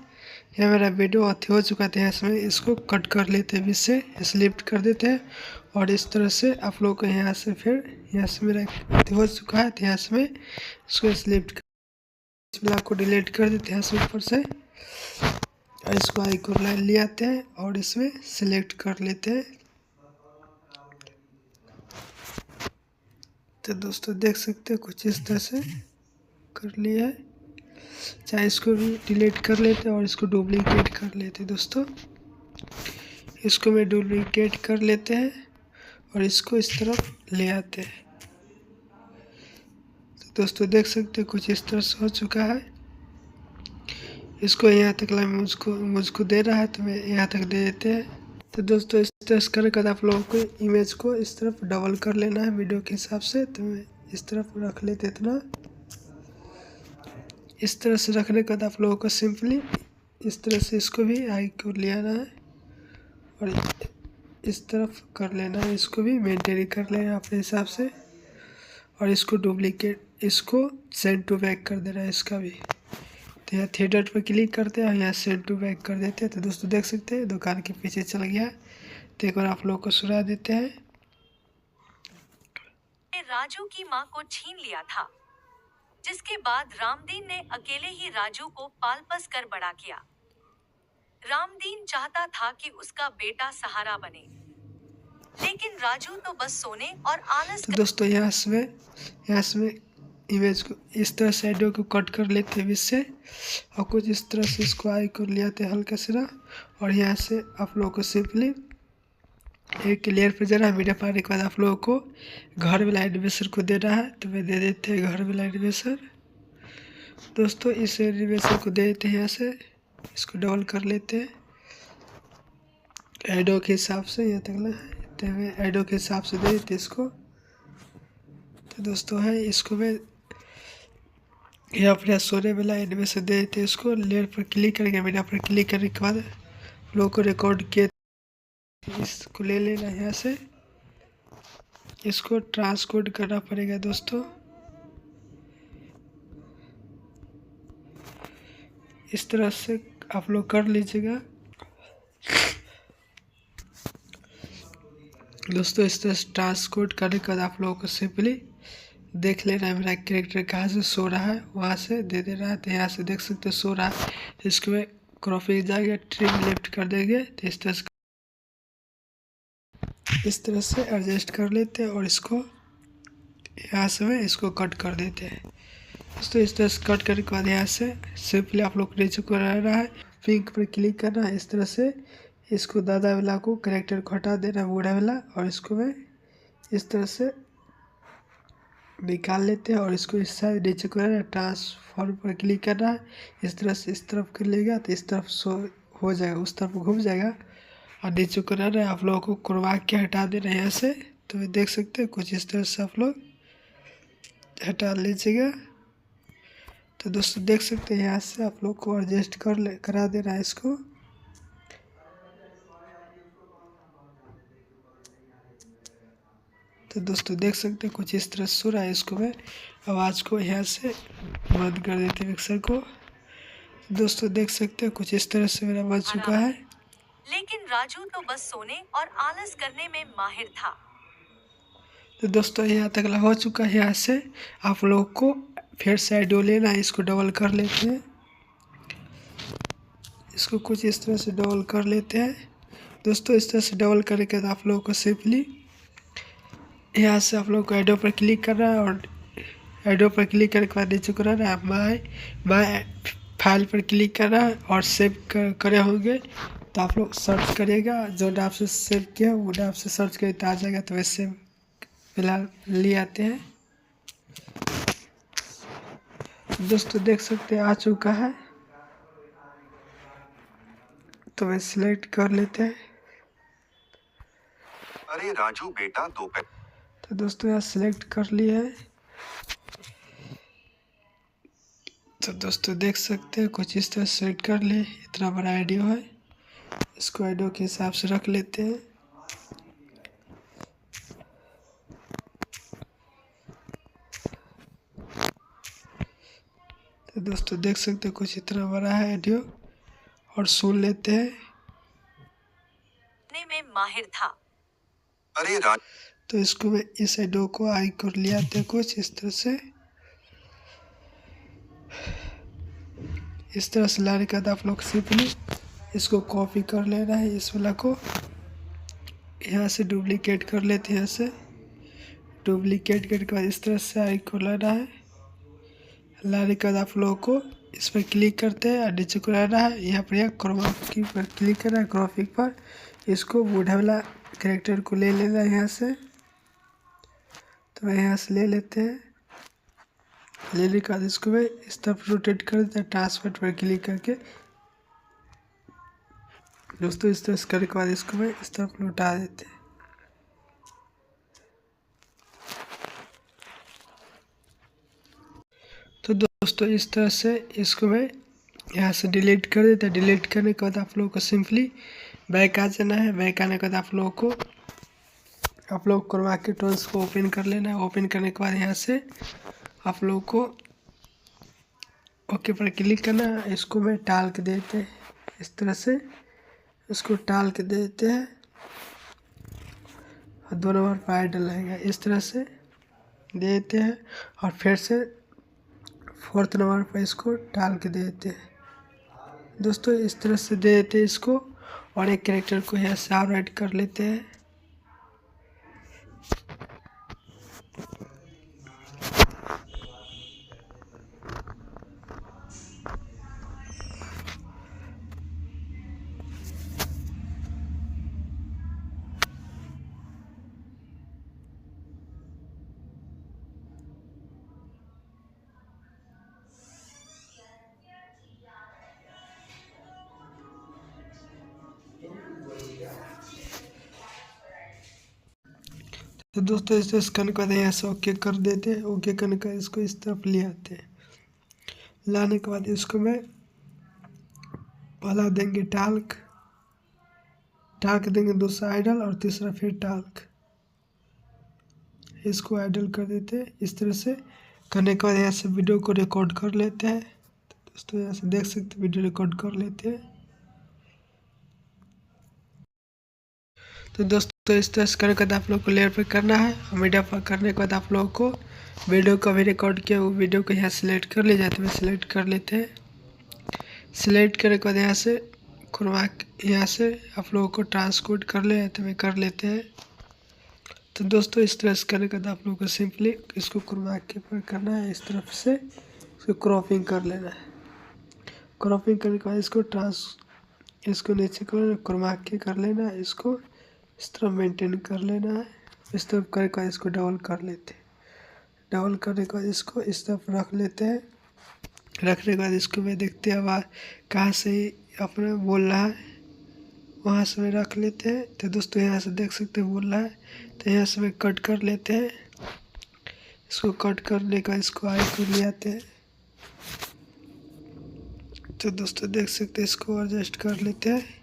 Speaker 3: यह मेरा वीडियो अति हो चुका था। यहाँ से में इसको कट कर लेते हैं, इससे स्लिप कर देते हैं और इस तरह से आप लोग को यहाँ से फिर यहाँ से मेरा अति हो चुका है। तो यहाँ से में इसको स्लिप इस ब्लॉक को डिलीट कर देते हैं यहाँ से ऊपर से और इसको आइकॉन लाइन ले आते हैं और इसमें सेलेक्ट कर लेते हैं। तो दोस्तों देख सकते हैं कुछ इस तरह से कर लिया है। चाहे इसको भी डिलीट कर लेते हैं और इसको डुप्लीकेट कर लेते हैं। दोस्तों इसको मैं डुप्लीकेट कर लेते हैं और इसको इस तरफ ले आते हैं। तो दोस्तों देख सकते हैं कुछ इस तरह से हो चुका है। इसको यहाँ तक मुझको दे रहा है तो मैं यहाँ तक दे देते हैं। तो दोस्तों इस तरह से करने के बाद आप लोगों को इमेज को इस तरफ डबल कर लेना है वीडियो के हिसाब से। तो मैं इस तरफ रख लेते इतना। इस तरह से रखने के बाद आप लोगों को सिंपली इस तरह से इसको भी आई को ले आना है और इस तरफ कर लेना है। इसको भी मेंटेन कर लेना अपने हिसाब से और इसको डुप्लीकेट इसको सेंड टू बैक कर देना है इसका भी। तो यहाँ थ्री डॉट पर क्लिक करते हैं और यहाँ सेंड टू बैक कर देते हैं। तो दोस्तों देख सकते हैं दुकान के पीछे चल गया। तो एक बार आप लोगों को सुना देते हैं।
Speaker 1: राजू की मां को छीन लिया था, जिसके बाद रामदीन ने अकेले ही राजू को पाल पस कर बड़ा किया। रामदीन चाहता था कि उसका बेटा सहारा बने, लेकिन राजू तो बस सोने और आलस।
Speaker 3: तो दोस्तों यहाँ से इमेज को इस तरह से ऑडियो को कट कर लेते हैं इससे और कुछ इस तरह से इसको आई को ले आते हैं हल्का सा और यहाँ से आप लोगों को सिंपली एक क्लियर पे जाना है। वीडियो पाने के बाद आप लोगों को घर वाला एनिमेशन को देना है। तो मैं दे देते हैं घर वाला एनिमेशन। दोस्तों इस एनिमेशन को दे देते हैं यहाँ से इसको डबल कर लेते हैं एडो के हिसाब से। यहाँ तक ना मैं एडो के हिसाब से दे देते इसको। तो दोस्तों है इसको मैं यहाँ पर सोने वाला एनिमेशन दे देते हैं इसको। लेयर पर क्लिक करके मीडिया पर क्लिक करने के बाद लोगों को रिकॉर्ड किए इसको ले लेना है। यहाँ से इसको ट्रांसकोड करना पड़ेगा दोस्तों। इस तरह से आप लोग कर लीजिएगा दोस्तों। इस तरह से ट्रांसकोड करने के बाद आप लोगों को सिंपली देख लेना है मेरा कैरेक्टर कहाँ से सो रहा है, वहाँ से दे देना है। तो यहाँ से देख सकते हो सो रहा है। तो इसको में क्रॉपिंग जाएगा ट्रिम लेफ्ट कर देंगे। तो इस तरह से एडजस्ट कर लेते हैं और इसको यहाँ से में इसको कट कर देते हैं दोस्तों। इस तरह से कट करने के बाद यहाँ से सिंपली आप लोग नीचे को रहना है, पिंक पर क्लिक करना है। इस तरह से इसको दादा वाला को कैरेक्टर को हटा देना है बूढ़ा वाला और इसको में इस तरह से निकाल लेते हैं और इसको इस साइड नीचे को रहना है, ट्रांसफॉर्म पर क्लिक करना है। इस तरह से इस तरफ कर लेगा तो इस तरफ शो हो जाएगा, उस तरफ घूम जाएगा और नीचे को रहना है। आप लोगों को करवा के हटा देना है यहाँ से। तो देख सकते हैं कुछ इस तरह से आप लोग हटा लीजिएगा। तो दोस्तों देख सकते हैं यहाँ से आप लोग को एडजस्ट करा देना है इसको। तो दोस्तों देख सकते हैं कुछ इस तरह से सुन रहा है। इसको मैं आवाज़ को यहाँ से बंद कर देते हैं मिक्सर को। दोस्तों देख सकते हैं कुछ इस तरह से मेरा बन चुका है।
Speaker 1: लेकिन राजू तो बस सोने और आलस करने में माहिर था।
Speaker 3: तो दोस्तों यहाँ तक हो चुका है। यहाँ से आप लोग को फिर से ऑडियो लेना है, इसको डबल कर लेते हैं। इसको कुछ इस तरह से डबल कर लेते हैं दोस्तों। इस तरह से डबल करने के बाद आप लोगों को सिंपली यहाँ से आप लोग को ऑडियो पर क्लिक करना है और ऑडियो पर क्लिक करने के बाद नीचे को रहना है माय फाइल पर क्लिक करना है और सेव करे होंगे। तो आप लोग सर्च करिएगा, जो नाम से सेव किया वो नाम से सर्च करिए तो आ जाएगा। तो वैसे फिलहाल ले आते हैं दोस्तों। देख सकते हैं आ चुका है। तो मैं सिलेक्ट कर लेते हैं।
Speaker 2: अरे राजू बेटा
Speaker 3: तो दोस्तों यहाँ सिलेक्ट कर लिया है। तो दोस्तों देख सकते हैं कुछ इस तरह सेलेक्ट कर लिए। इतना बड़ा आइडियो है, इसको आइडियो के हिसाब से रख लेते हैं। तो दोस्तों देख सकते हैं कुछ इतना बड़ा है ऑडियो, और सुन लेते हैं।
Speaker 1: में माहिर था।
Speaker 2: अरे
Speaker 3: तो इसको मैं इस ऑडियो को आई कर लिया थे कुछ इस तरह से लाने के बाद आप लोग सिंपली इसको कॉपी कर लेना है। इस वाला को यहाँ से डुप्लीकेट कर लेते हैं, यहाँ से डुप्लीकेट करने के बाद इस तरह से आई को लाना है। लाने के बाद आप लोगों को इस पर क्लिक करते हैं और नीचे को लाना है। यहाँ पर क्रोमाकी पर क्लिक करना है, ग्राफिक पर इसको बूढ़ा वाला कैरेक्टर को ले लेना है यहाँ से। तो मैं यहाँ से ले लेते हैं। लेने के बाद इसको मैं इस तरफ रोटेट कर देते हैं, ट्रांसफर पर क्लिक करके। दोस्तों इस तरह से करने के बाद इसको मैं इस तरफ लौटा देते हैं। तो दोस्तों इस तरह से इसको मैं यहाँ से डिलीट कर देता है। डिलीट करने के बाद आप लोगों को सिंपली बैक आ जाना है। बैक आने के बाद आप लोगों को क्रोमा की टूल्स को ओपन कर लेना है। ओपन करने के बाद यहाँ से आप लोगों को ओके पर क्लिक करना है। इसको मैं टाल के देते हैं, इस तरह से इसको टाल के देते हैं और 2 नंबर पर डलाएगा, इस तरह से देते हैं। और फिर से 4th नंबर पर इसको टाल के देते हैं। दोस्तों इस तरह से दे देते हैं इसको, और एक कैरेक्टर को यहाँ से और ऐड कर लेते हैं। तो दोस्तों इसे स्कैन कर दें, यहाँ से ओके कर देते हैं। ओके करने का इसको इस तरफ ले आते हैं। लाने के बाद इसको मैं पहला देंगे टाल्क देंगे, दूसरा आइडल और तीसरा फिर टाल्क। इसको आइडल कर देते हैं। इस तरह से करने के बाद यहाँ से वीडियो को रिकॉर्ड कर लेते हैं। तो दोस्तों यहाँ से देख सकते हैं वीडियो रिकॉर्ड कर लेते हैं। तो दोस्तों इस तरह से करने के बाद आप लोग को लेयर पे करना है। और मीडिया पर करने के बाद आप लोगों को वीडियो को भी रिकॉर्ड किया वो वीडियो को यहाँ सेलेक्ट कर ले जाते हैं। सेलेक्ट कर लेते हैं। सेलेक्ट करने के बाद यहाँ से यहाँ से आप लोगों को ट्रांसकोड कर ले जाते हैं, कर लेते हैं। तो दोस्तों इस तरह से करने के बाद आप लोगों को सिंपली इसको क्रोमा के पर करना है, इस तरफ से इसको क्रॉपिंग कर लेना है। क्रॉपिंग करने के बाद इसको नीचे क्रोमा के कर लेना है। इसको इस तरह मेंटेन कर लेना है। इस तरफ करके इसको डबल कर लेते हैं। डबल करने के बाद इसको इस तरफ रख लेते हैं। रखने के बाद इसको मैं देखते हैं आवाज़ कहाँ से अपना बोल रहा है, वहाँ से मैं रख लेते हैं। तो दोस्तों यहाँ से देख सकते हैं बोल रहा है, तो यहाँ से मैं कट कर लेते हैं। इसको कट करने का इसको आई को ले आते हैं। तो दोस्तों देख सकते हैं इसको एडजस्ट कर लेते हैं।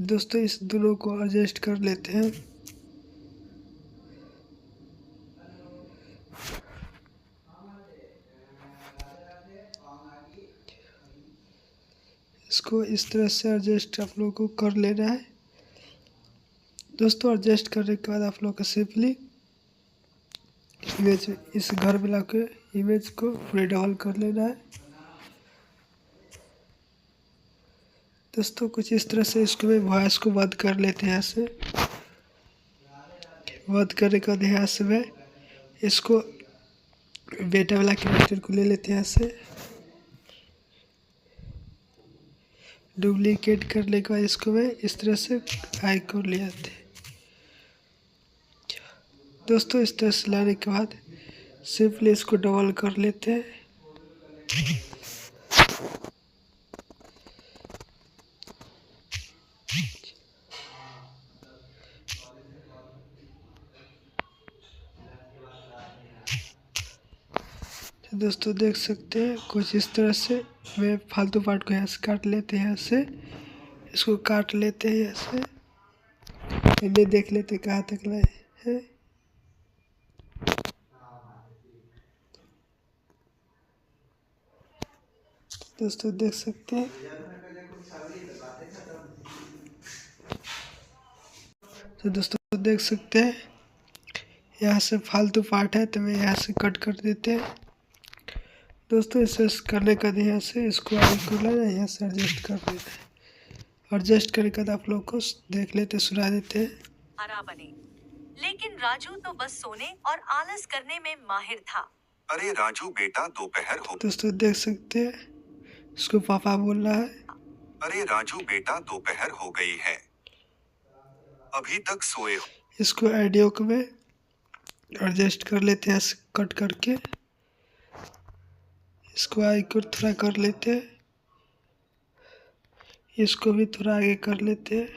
Speaker 3: दोस्तों इस दोनों को एडजस्ट कर लेते हैं। इसको इस तरह से एडजस्ट आप लोगों को कर लेना है। दोस्तों एडजस्ट करने के बाद आप लोग को सिंपली इमेज इस घर में ला के इमेज को पूरे डबल कर लेना है। दोस्तों कुछ इस तरह से इसको मैं वॉइस को बंद कर लेते हैं। यहाँ से बंद करने के बाद यहाँ से मैं इसको बेटा वाला कैरेक्टर को ले लेते हैं। यहाँ से डुप्लीकेट करने के बाद इसको मैं इस तरह से आई को ले आते हैं। दोस्तों इस तरह से लाने के बाद सिंपली इसको डबल कर लेते हैं। तो दोस्तों देख सकते हैं कुछ इस तरह से। मैं फालतू पार्ट को यहाँ से काट लेते हैं, यहाँ से इसको काट लेते हैं, यहाँ से इन्हें देख लेते कहाँ तक लाए हैं। दोस्तों देख सकते हैं, तो दोस्तों देख सकते हैं यहाँ से फालतू पार्ट है तो मैं यहाँ से कट कर देते हैं। दोस्तों इसे करने का यहाँ से इसको आगे को लाना, यहाँ से एडजस्ट कर देना है। एडजस्ट करने के बाद आप लोग को देख लेते सुना देते हैं।
Speaker 1: हरा बने, लेकिन राजू तो बस सोने और आलस करने में माहिर था।
Speaker 2: अरे राजू बेटा दोपहर हो।
Speaker 3: दोस्तों देख सकते हैं इसको पापा बोल रहा है।
Speaker 2: अरे राजू बेटा दोपहर हो गई है, अभी तक सोए हो।
Speaker 3: इसको ऑडियो को में एडजस्ट कर लेते हैं, कट करके इसको आगे को थोड़ा कर लेते हैं, इसको भी थोड़ा आगे कर लेते हैं।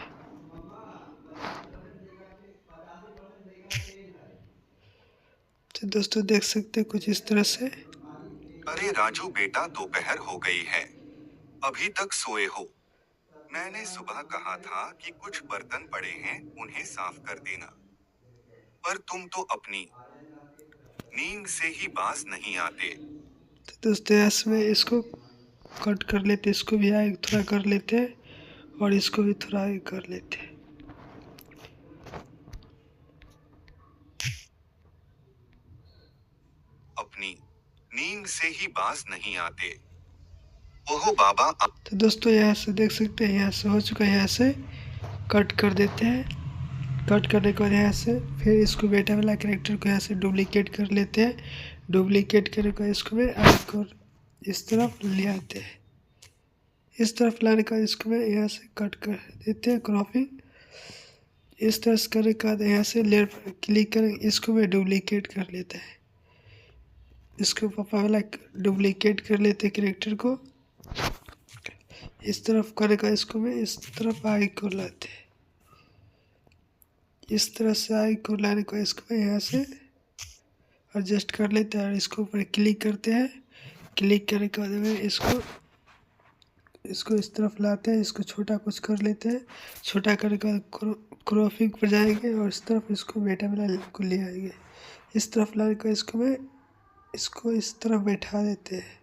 Speaker 3: तो दोस्तों देख सकते हैं कुछ इस तरह से।
Speaker 2: अरे राजू बेटा दोपहर हो गई है, अभी तक सोए हो। मैंने सुबह कहा था कि कुछ बर्तन पड़े हैं उन्हें साफ कर देना, पर तुम तो अपनी नींद से ही बाज नहीं आते।
Speaker 3: तो दोस्तों इसमें इसको कट कर लेते, इसको भी आगे थोड़ा कर लेते हैं और इसको भी थोड़ा आगे कर लेते हैं।
Speaker 2: अपनी नींद से ही बाज नहीं आते। ओहो बाबा
Speaker 3: तो दोस्तों यहाँ से देख सकते हैं, यहाँ से हो चुका है, यहाँ से कट कर देते हैं। कट करने के बाद यहाँ से फिर इसको बेटा वाला कैरेक्टर को यहाँ से डुप्लीकेट कर लेते हैं। डुप्लीकेट करने के बाद इसको में आगे इस तरफ ले आते हैं। इस तरफ लाने का इसको में यहाँ से कट कर देते हैं, क्रॉपिंग इस तरह से करने के बाद यहाँ से लेयर पर क्लिक कर इसको में डुप्लीकेट कर लेते हैं। इसको पापा वाला डुप्लीकेट कर लेते हैं कैरेक्टर को। इस तरफ करने का इसको में इस तरफ आगे को लाते हैं। इस तरह से आगे को लाने को इसको में यहाँ से एडजस्ट कर लेते हैं और इसको ऊपर क्लिक करते हैं। क्लिक करने के बाद में इसको इस तरफ लाते हैं, इसको छोटा कुछ कर लेते हैं। छोटा करने के बाद क्रॉपिंग पर जाएंगे और इस तरफ इसको बेटा वाला को ले आएंगे। इस तरफ लाने को इसको में इसको इस तरफ बैठा देते हैं,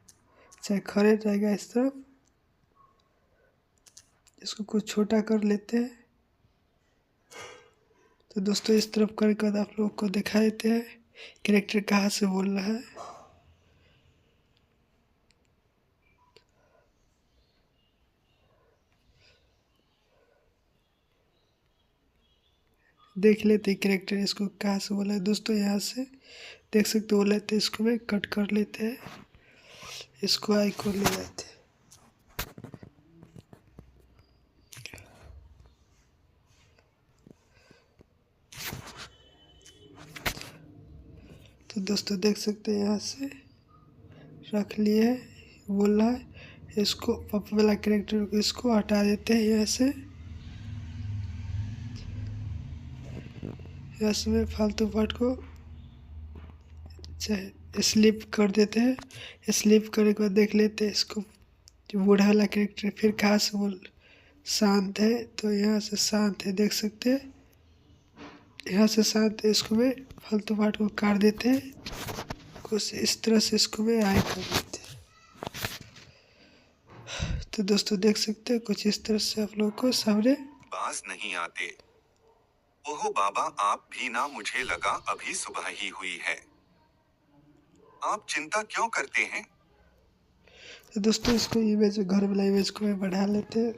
Speaker 3: चाहे खड़े रहेगा इस तरफ। इसको कुछ छोटा कर लेते हैं। तो दोस्तों इस तरफ करने के बाद आप लोग को दिखा देते हैं कैरेक्टर कहाँ से बोल रहा है। देख लेते कैरेक्टर इसको कहाँ से बोला है। दोस्तों यहाँ से देख सकते बोल लेते, इसको में कट कर लेते हैं, इसको आई को ले जाते हैं। तो दोस्तों देख सकते हैं यहाँ से रख लिए, बोल रहा है। इसको पापा वाला कैरेक्टर को इसको हटा देते हैं यहाँ से। यहाँ से फालतू पार्ट को चाहे स्लिप कर देते हैं। स्लिप करने के बाद देख लेते हैं इसको जो बूढ़ा वाला कैरेक्टर फिर कहाँ से बोल शांत है, तो यहाँ से शांत है, देख सकते हैं यहाँ से शांत है। इसको में फालतू पार्ट को काट देते हैं, कुछ इस तरह से इसको में आगे कर देते हैं। तो दोस्तों देख सकते हैं कुछ इस तरह से आप लोग को सामने
Speaker 2: बाज नहीं आते। ओहो बाबा आप भी ना, मुझे लगा अभी सुबह ही हुई है। आप चिंता क्यों करते हैं?
Speaker 3: तो दोस्तों इसको इमेज घर वाला इमेज को मैं बढ़ा लेते हैं।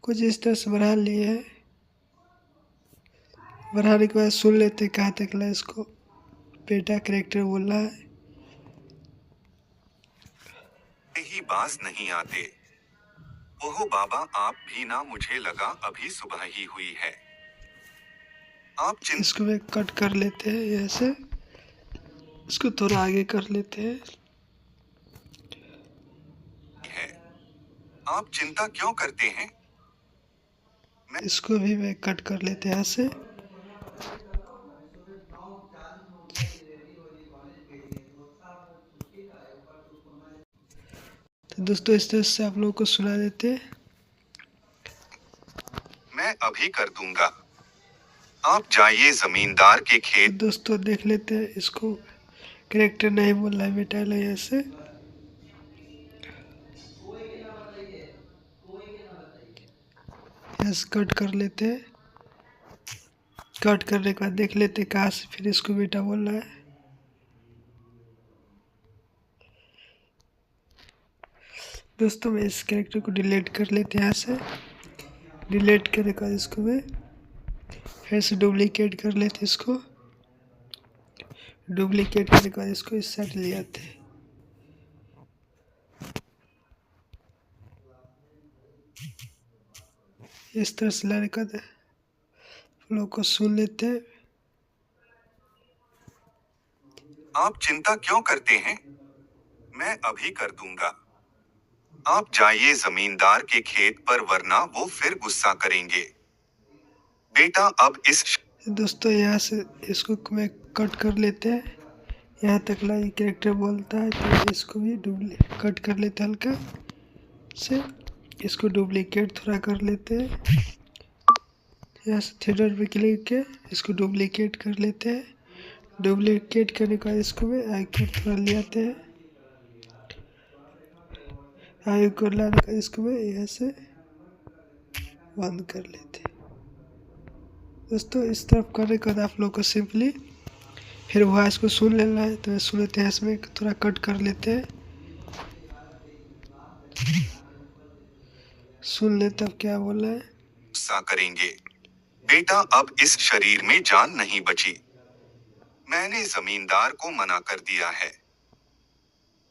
Speaker 3: कुछ इस तरह से बढ़ा लिए है। बढ़ाने के बाद सुन लेते हैं कहाँ तक ला इसको बेटा कैरेक्टर बोल रहा है।
Speaker 2: ही बाज नहीं आते। ओहो बाबा आप भी ना, मुझे लगा अभी सुबह ही हुई है। आप
Speaker 3: इसको मैं कट कर लेते हैं यहाँ से, इसको थोड़ा आगे कर लेते हैं।
Speaker 2: आप चिंता क्यों करते हैं?
Speaker 3: इसको भी मैं कट कर लेते हैं यहाँ से। तो दोस्तों इस तरह से आप लोगों को सुना देते हैं।
Speaker 2: मैं अभी कर दूंगा। आप जाइए जमींदार के
Speaker 3: तो
Speaker 2: खेत।
Speaker 3: दोस्तों देख लेते हैं, इसको कैरेक्टर नहीं बोल रहा है बेटा यहाँ से। यहाँ से कट कर लेते हैं। कट करने के बाद देख लेते हैं कहाँ से फिर इसको बेटा बोल रहा है। दोस्तों मैं इस कैरेक्टर को डिलीट कर लेते हैं यहाँ से। डिलीट करने के बाद इसको मैं फिर से डुप्लीकेट कर लेते हैं। इसको डुप्लीकेट करने के बाद इसको इस साइड ले आते हैं। इस तरह से लाने के बाद लोग को सुन लेते हैं।
Speaker 2: आप चिंता क्यों करते हैं? मैं अभी कर दूंगा। आप जाइए जमींदार के खेत पर वरना वो फिर गुस्सा करेंगे। बेटा अब इस
Speaker 3: दोस्तों यहाँ से इसको मैं कट कर लेते हैं। यहाँ तक ला ये कैरेक्टर बोलता है तो इसको भी कट कर लेते हैं हल्का से। इसको डुप्लीकेट थोड़ा कर लेते हैं। यहाँ से थिएटर पे क्लिक के इसको डुप्लीकेट कर लेते हैं। डुप्लीकेट करने के बाद इसको भी आईक्यू थोड़ा ले आते हैं। आईक्यू लाने का इसको भी यहाँ से बंद कर लेते हैं। दोस्तों इस तरफ करने के बाद आप लोग को सिंपली फिर वॉइस को सुन लेना है। तो सुन लेते हैं, इसमें थोड़ा कट कर लेते हैं। सुन लेते अब क्या बोल रहा है।
Speaker 2: गुस्सा करेंगे। बेटा अब इस शरीर में जान नहीं बची। मैंने जमींदार को मना कर दिया है।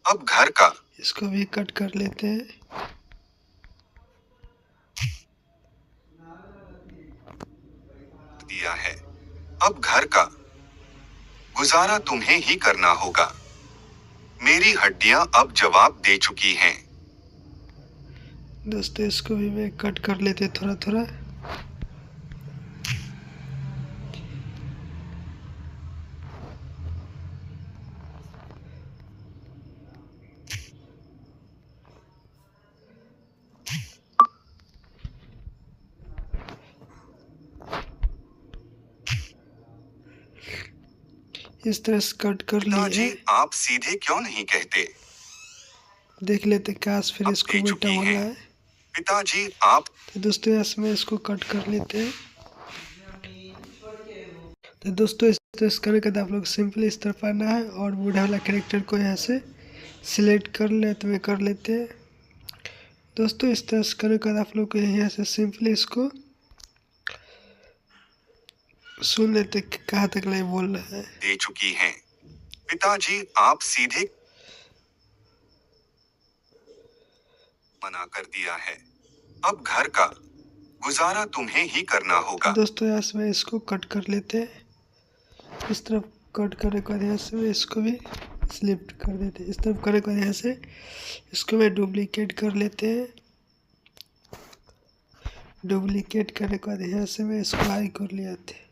Speaker 2: अब घर का
Speaker 3: इसको भी कट कर लेते हैं।
Speaker 2: दिया है। अब घर का गुजारा तुम्हें ही करना होगा। मेरी हड्डियां अब जवाब दे चुकी हैं।
Speaker 3: दोस्तों इसको भी मैं कट कर लेते थोड़ा थोड़ा। इस तरह से कट कर लिए
Speaker 2: पिताजी
Speaker 3: है।
Speaker 2: आप सीधे क्यों नहीं कहते?
Speaker 3: देख लेते काश फिर
Speaker 2: अब
Speaker 3: इसको
Speaker 2: दे
Speaker 3: बेटा
Speaker 2: चुकी
Speaker 3: बोला
Speaker 2: हैं।
Speaker 3: है।
Speaker 2: पिताजी आप
Speaker 3: तो दोस्तों इसमें इसको कट कर लेते हैं। तो दोस्तों इस तरह से करने के बाद आप लोग सिंपली इस तरफ आना है और बूढ़ा वाला कैरेक्टर को यहाँ से सिलेक्ट कर लेते हुए कर लेते हैं। दोस्तों इस तरह से करने के बाद आप लोग को यहाँ से सिंपली इसको सुन लेते कहाँ तक नहीं बोल रहा है।
Speaker 2: दे चुकी हैं। पिताजी आप सीधे मना कर दिया है। अब घर का गुजारा तुम्हें ही करना होगा।
Speaker 3: दोस्तों यहाँ से मैं इसको कट कर लेते हैं। इस तरफ कट करने के बाद यहाँ से मैं इसको भी स्लिप कर देते हैं। इस तरफ करने के बाद यहाँ से इसको मैं डुप्लीकेट कर लेते हैं। डुप्लीकेट करने के बाद यहाँ से मैं इसको आई कर ले आते हैं।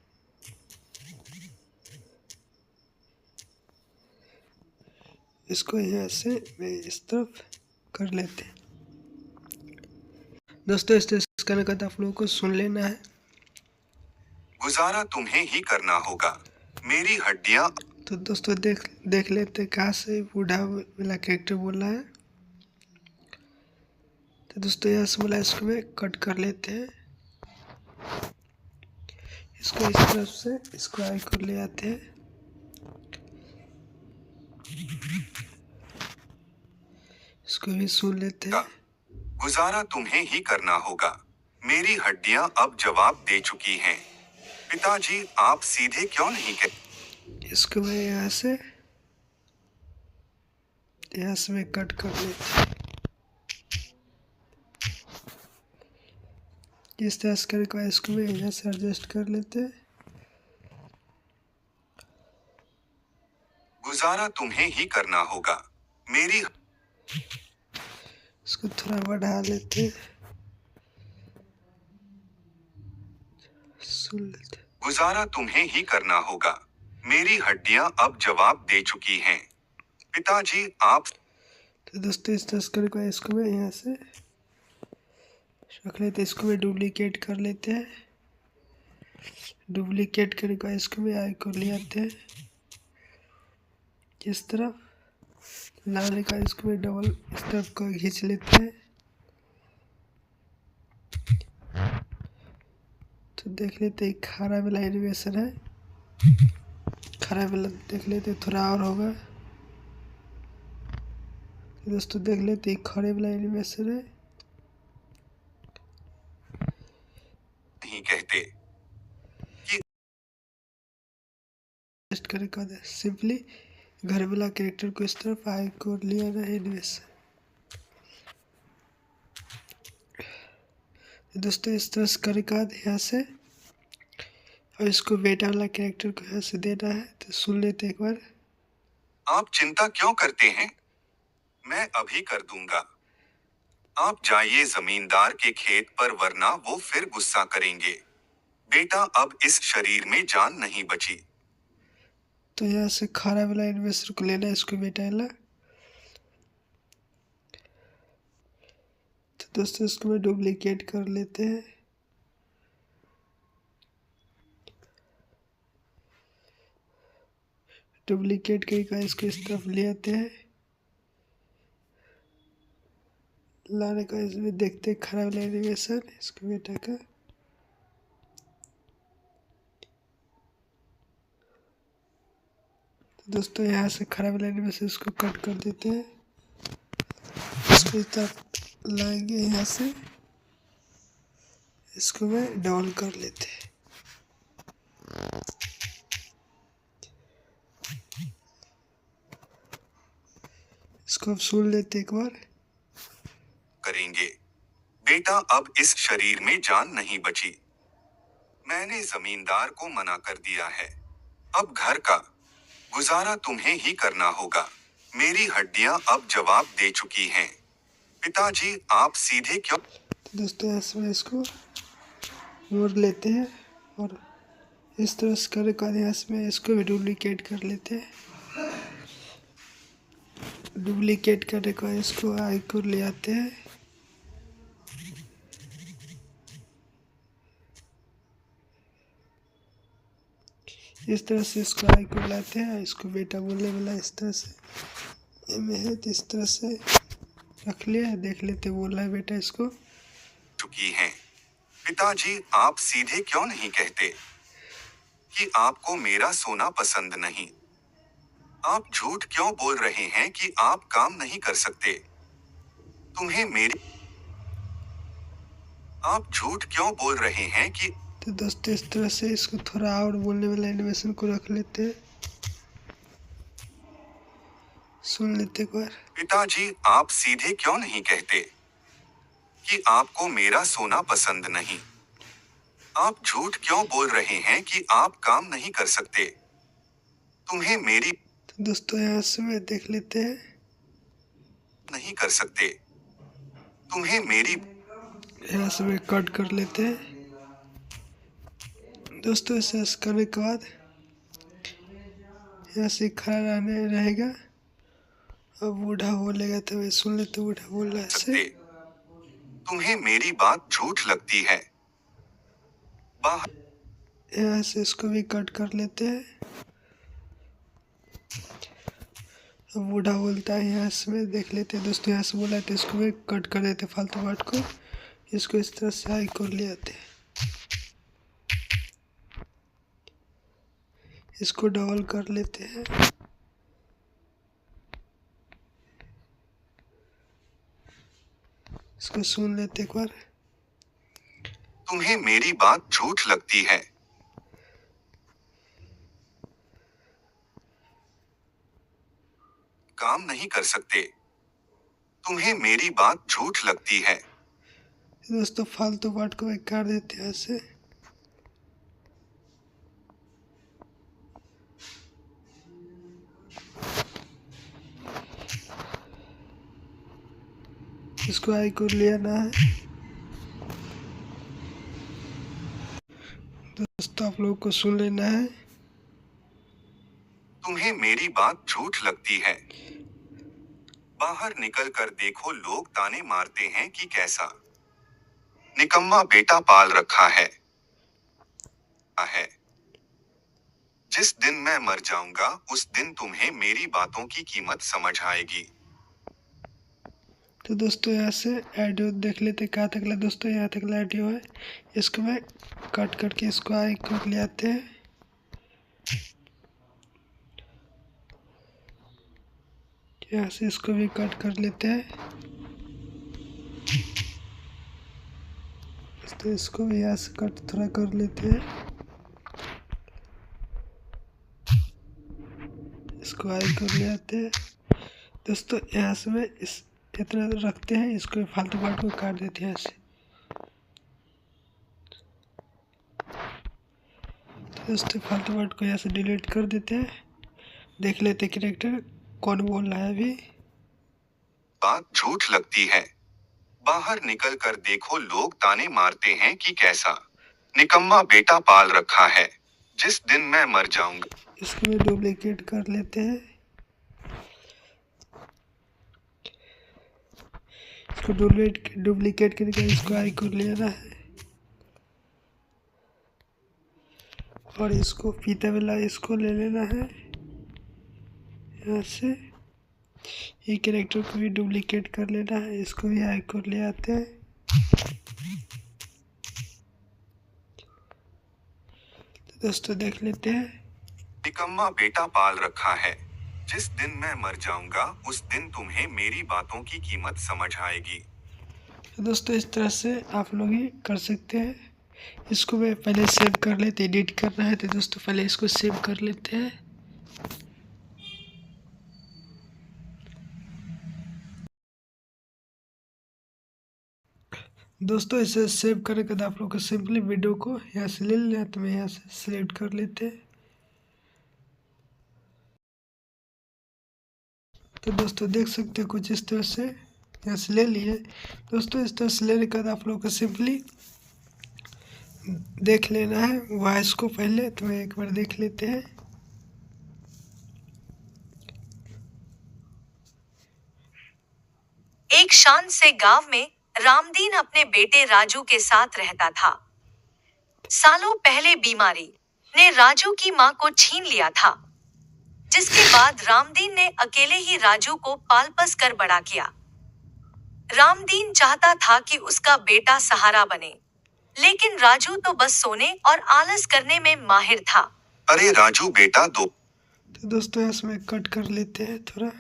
Speaker 3: इसको यहाँ से मैं इस तरफ कर लेते हैं। दोस्तों इस तरह से करने के बाद आप लोगों को सुन लेना है।
Speaker 2: गुजारा तुम्हें ही करना होगा। मेरी हड्डियां
Speaker 3: तो दोस्तों देख लेते हैं कहाँ से बूढ़ा वाला कैरेक्टर बोल रहा है। तो दोस्तों यहाँ से बोला इसको मैं कट कर लेते हैं। इसको इस तरफ से इसको आई कर ले आते हैं। इसको भी सुन लेते हैं।
Speaker 2: गुजारा तुम्हें ही करना होगा। मेरी हड्डियां अब जवाब दे चुकी हैं। पिताजी आप सीधे क्यों नहीं कहते?
Speaker 3: इसको मैं यहाँ से मैं कट कर लेते हैं। इस तरह से करके इसको मैं यहाँ से एडजस्ट कर लेते हैं।
Speaker 2: गुजारा तुम्हें ही करना होगा। मेरी
Speaker 3: इसको थोड़ा बढ़ा लेते हैं। सुन लेते हैं।
Speaker 2: गुजारा तुम्हें ही करना होगा। मेरी हड्डियां अब जवाब दे चुकी हैं। पिताजी आप
Speaker 3: तो दोस्तों इस तस्कर को इसको मैं यहाँ से रख लेते हैं, इसको मैं डुप्लीकेट कर लेते हैं। डुप्लीकेट करके इसको भी आई को ले आते हैं, इस तरफ लाने का इसको भी डबल इस तरफ को खींच लेते हैं। तो देख लेते हैं खड़ा वाला एनिमेशन है, खड़ा वाला देख लेते थोड़ा और होगा। तो दोस्तों देख लेते हैं खड़े वाला एनिमेशन है,
Speaker 2: नहीं कहते कि
Speaker 3: टेस्ट करके सिंपली घर वाला कैरेक्टर को इस तरफ आई को लिया ना एनिमेशन। दोस्तों इस तरह से करने के बाद यहाँ से और इसको बेटा वाला कैरेक्टर को यहाँ से देना है। तो सुन लेते एक बार।
Speaker 2: आप चिंता क्यों करते हैं, मैं अभी कर दूंगा। आप जाइए जमींदार के खेत पर, वरना वो फिर गुस्सा करेंगे। बेटा अब इस शरीर में जान नहीं बची।
Speaker 3: तो यहाँ से खारा वाला इन्वेस्टर को लेना है, इसको बेटा वाला। तो दोस्तों इसको मैं डुप्लीकेट कर लेते हैं। डुप्लीकेट करके इसको इस तरफ ले आते हैं, लाने का इसमें देखते हैं खराब वाला एनिमेशन इसको बेटा का। तो दोस्तों यहाँ से खराब वाला एनिमेशन इसको कट कर देते हैं, इसको इस तरफ लाएंगे, यहाँ से इसको मैं डाउन कर लेते हैं। इसको अब सुन लेते एक बार।
Speaker 2: करेंगे बेटा अब इस शरीर में जान नहीं बची। मैंने जमींदार को मना कर दिया है, अब घर का गुजारा तुम्हें ही करना होगा। मेरी हड्डियां अब जवाब दे चुकी हैं। पिताजी आप सीधे क्यों।
Speaker 3: तो दोस्तों इसमें इसको मोड़ लेते हैं और इस तरह से करने का इसमें इसको भी डुप्लीकेट कर लेते हैं। डुप्लीकेट करने का इसको आई को ले आते हैं, इस तरह से इसको आई को लाते हैं। इसको बेटा बोलने वाला इस तरह से में है, तो इस तरह से रख लिया। देख लेते बोल रहा है बेटा इसको।
Speaker 2: चुकी हैं। पिताजी आप सीधे क्यों नहीं कहते कि आपको मेरा सोना पसंद नहीं। आप झूठ क्यों बोल रहे हैं कि आप काम नहीं कर सकते। तुम्हें मेरी आप झूठ क्यों बोल रहे हैं कि।
Speaker 3: तो दोस्तों इस तरह से इसको थोड़ा और बोलने वाला एनिमेशन को रख लेते हैं, सुन लेते एक बार।
Speaker 2: पिताजी आप सीधे क्यों नहीं कहते कि आपको मेरा सोना पसंद नहीं। आप झूठ क्यों बोल रहे हैं कि आप काम नहीं कर सकते। तुम्हें मेरी।
Speaker 3: तो दोस्तों यहाँ से मैं देख लेते हैं,
Speaker 2: नहीं कर सकते। तुम्हें मेरी।
Speaker 3: यहाँ से मैं कट कर लेते हैं। दोस्तों इसे करने के बाद यहाँ से खड़ा रहने रहेगा। अब बूढ़ा बोलेगा तो मैं सुन लेते, बूढ़ा बोल रहा है ऐसे।
Speaker 2: तुम्हें मेरी बात झूठ लगती है। बाहर।
Speaker 3: यहाँ से इसको भी कट कर लेते हैं। अब बूढ़ा बोलता है, यहाँ से मैं देख लेते हैं। दोस्तों यहाँ से बोला तो इसको भी कट कर देते फालतू बात को। इसको इस तरह से हाई कर ले आते हैं, इसको डबल कर लेते हैं। इसको सुन लेते एक बार।
Speaker 2: तुम्हें मेरी बात झूठ लगती है। काम नहीं कर सकते। तुम्हें मेरी बात झूठ लगती है।
Speaker 3: दोस्तों फालतू बात को एक कर देते हैं ऐसे। इसको आई को लेना है। दोस्तों आप लोगों को सुन लेना है।
Speaker 2: तुम्हें मेरी बात झूठ लगती है। बाहर निकल कर देखो, लोग ताने मारते हैं कि कैसा निकम्मा बेटा पाल रखा है। जिस दिन मैं मर जाऊंगा उस दिन तुम्हें मेरी बातों की कीमत समझ आएगी।
Speaker 3: तो दोस्तों यहाँ से ऑडियो देख लेते कहाँ तक ला। दोस्तों यहाँ तक ला ऑडियो है, इसको मैं कट करके इसको आगे कर ले आते हैं। यहाँ से इसको भी कट कर लेते हैं। तो इसको भी यहाँ से कट थोड़ा कर लेते हैं, इसको आगे कर ले आते हैं। दोस्तों यहाँ से मैं इस इतना रखते हैं, इसको फालतू पार्ट को काट देते हैं यहाँ से। तो दोस्तों फालतू पार्ट को यहाँ से डिलीट कर देते हैं। देख लेते कैरेक्टर कौन बोल रहा है अभी।
Speaker 2: बात झूठ लगती है, बाहर निकल कर देखो, लोग ताने मारते हैं कि कैसा निकम्मा बेटा पाल रखा है। जिस दिन मैं मर जाऊंगा।
Speaker 3: इसको भी डुप्लीकेट कर लेते हैं, इसको डुप्लीकेट करके इसको आई को लेना है और इसको फीता वाला इसको ले लेना है। यहाँ से ये कैरेक्टर को भी डुप्लीकेट कर लेना है, इसको भी आई को ले आते हैं। तो दोस्तों देख लेते हैं।
Speaker 2: निकम्मा बेटा पाल रखा है, जिस दिन मैं मर जाऊंगा उस दिन तुम्हें मेरी बातों की कीमत समझ आएगी।
Speaker 3: तो दोस्तों इस तरह से आप लोग ही कर सकते हैं। इसको मैं पहले सेव कर लेते, एडिट करना है तो दोस्तों पहले इसको सेव कर लेते हैं। दोस्तों इसे सेव करने के बाद आप लोग को सिंपली वीडियो को यहाँ से ले लेना है, तो मैं यहाँ से सिलेक्ट कर लेते हैं। तो दोस्तों देख सकते हैं कुछ इस तरह से यहाँ से ले लिए। दोस्तों इस तरह से लेने के बाद आप लोग को सिंपली देख लेना है वॉइस को पहले, तो मैं एक बार देख लेते हैं।
Speaker 1: एक शांत से गांव में रामदीन अपने बेटे राजू के साथ रहता था। सालों पहले बीमारी ने राजू की मां को छीन लिया था, जिसके बाद रामदीन ने अकेले ही राजू को पाल पोस कर बड़ा किया। रामदीन चाहता था कि उसका बेटा सहारा बने, लेकिन राजू तो बस सोने और आलस करने में माहिर था।
Speaker 2: अरे राजू बेटा दो।
Speaker 3: तो दोस्तों इसमें कट कर लेते हैं थोड़ा।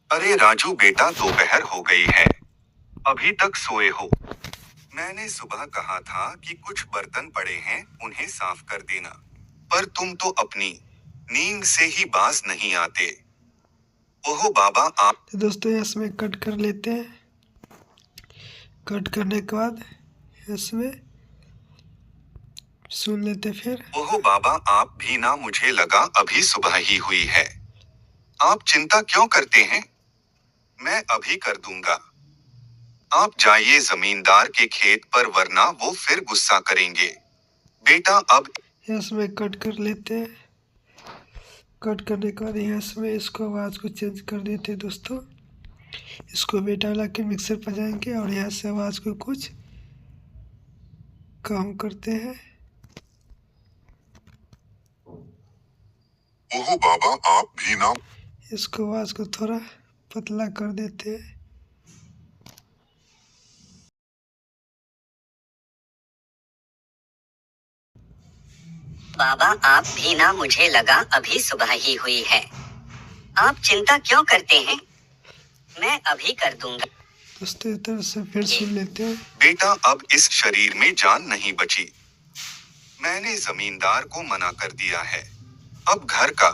Speaker 2: अरे राजू बेटा, दोपहर हो गई है, अभी तक सोए हो। मैंने सुबह कहा था कि कुछ बर्तन पड़े हैं, उन्हें साफ कर देना, पर तुम तो अपनी नींद से ही बाज नहीं आते। ओहो बाबा आप।
Speaker 3: तो दोस्तों इसमें कट कर लेते हैं। कट करने के बाद इसमें सुन लेते फिर।
Speaker 2: ओहो बाबा आप भी ना, मुझे लगा अभी सुबह ही हुई है। आप चिंता क्यों करते हैं, मैं अभी कर दूंगा। आप जाइए जमींदार के खेत पर, वरना वो फिर गुस्सा करेंगे। बेटा अब
Speaker 3: इसमें कट कर लेते हैं। कट करने के बाद यहाँ से इसको आवाज़ को चेंज कर देते हैं। दोस्तों इसको बेटा वाला के मिक्सर पर जाएंगे और यहाँ से आवाज़ को कुछ कम करते हैं।
Speaker 2: ओहो बाबा आप भी ना।
Speaker 3: इसको आवाज़ को थोड़ा पतला कर देते हैं।
Speaker 4: बाबा आप भी ना, मुझे लगा अभी सुबह ही हुई है। आप चिंता क्यों करते हैं, मैं अभी कर दूंगा।
Speaker 3: दोस्तों इस तरह से फिर सुन लेते हैं।
Speaker 2: बेटा अब इस शरीर में जान नहीं बची, मैंने जमींदार को मना कर दिया है। अब घर का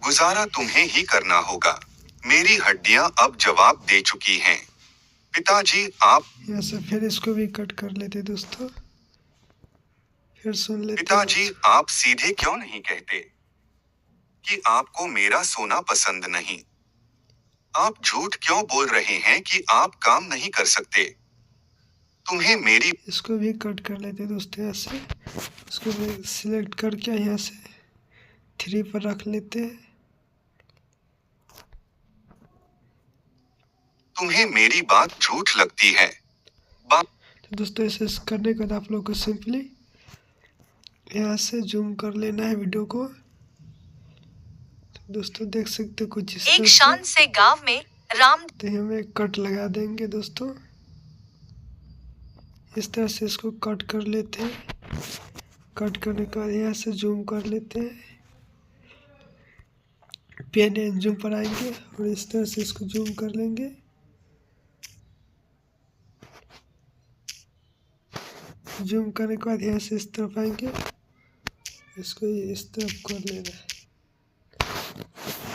Speaker 2: गुजारा तुम्हें ही करना होगा, मेरी हड्डियां अब जवाब दे चुकी हैं। पिताजी आप।
Speaker 3: यहाँ से फिर इसको भी कट कर लेते दोस्तों, फिर सुन लेते।
Speaker 2: पिताजी आप सीधे क्यों नहीं कहते कि आपको मेरा सोना पसंद नहीं? आप झूठ क्यों बोल रहे हैं कि आप काम नहीं कर सकते? तुम्हें मेरी।
Speaker 3: इसको भी कट कर लेते दोस्तों। यहाँ से इसको भी सिलेक्ट करके यहाँ से 3 पर रख लेते हैं।
Speaker 2: तुम्हें मेरी बात झूठ लगती है।
Speaker 3: तो दोस्तों ऐसे करने के बाद आप लोग को सिंपली यहाँ से जूम कर लेना है वीडियो को। तो दोस्तों देख सकते हो कुछ इस
Speaker 1: एक
Speaker 3: तरह
Speaker 1: शांत से गांव में राम
Speaker 3: तो हम एक कट लगा देंगे दोस्तों। इस तरह से इसको कट कर लेते हैं। कट करने के बाद यहाँ से जूम कर लेते हैं। पेन एंड जूम पर आएंगे और इस तरह से इसको जूम कर लेंगे। जूम करने के बाद यहाँ से इस तरफ आएंगे, इसको इस तरफ कर लेना है।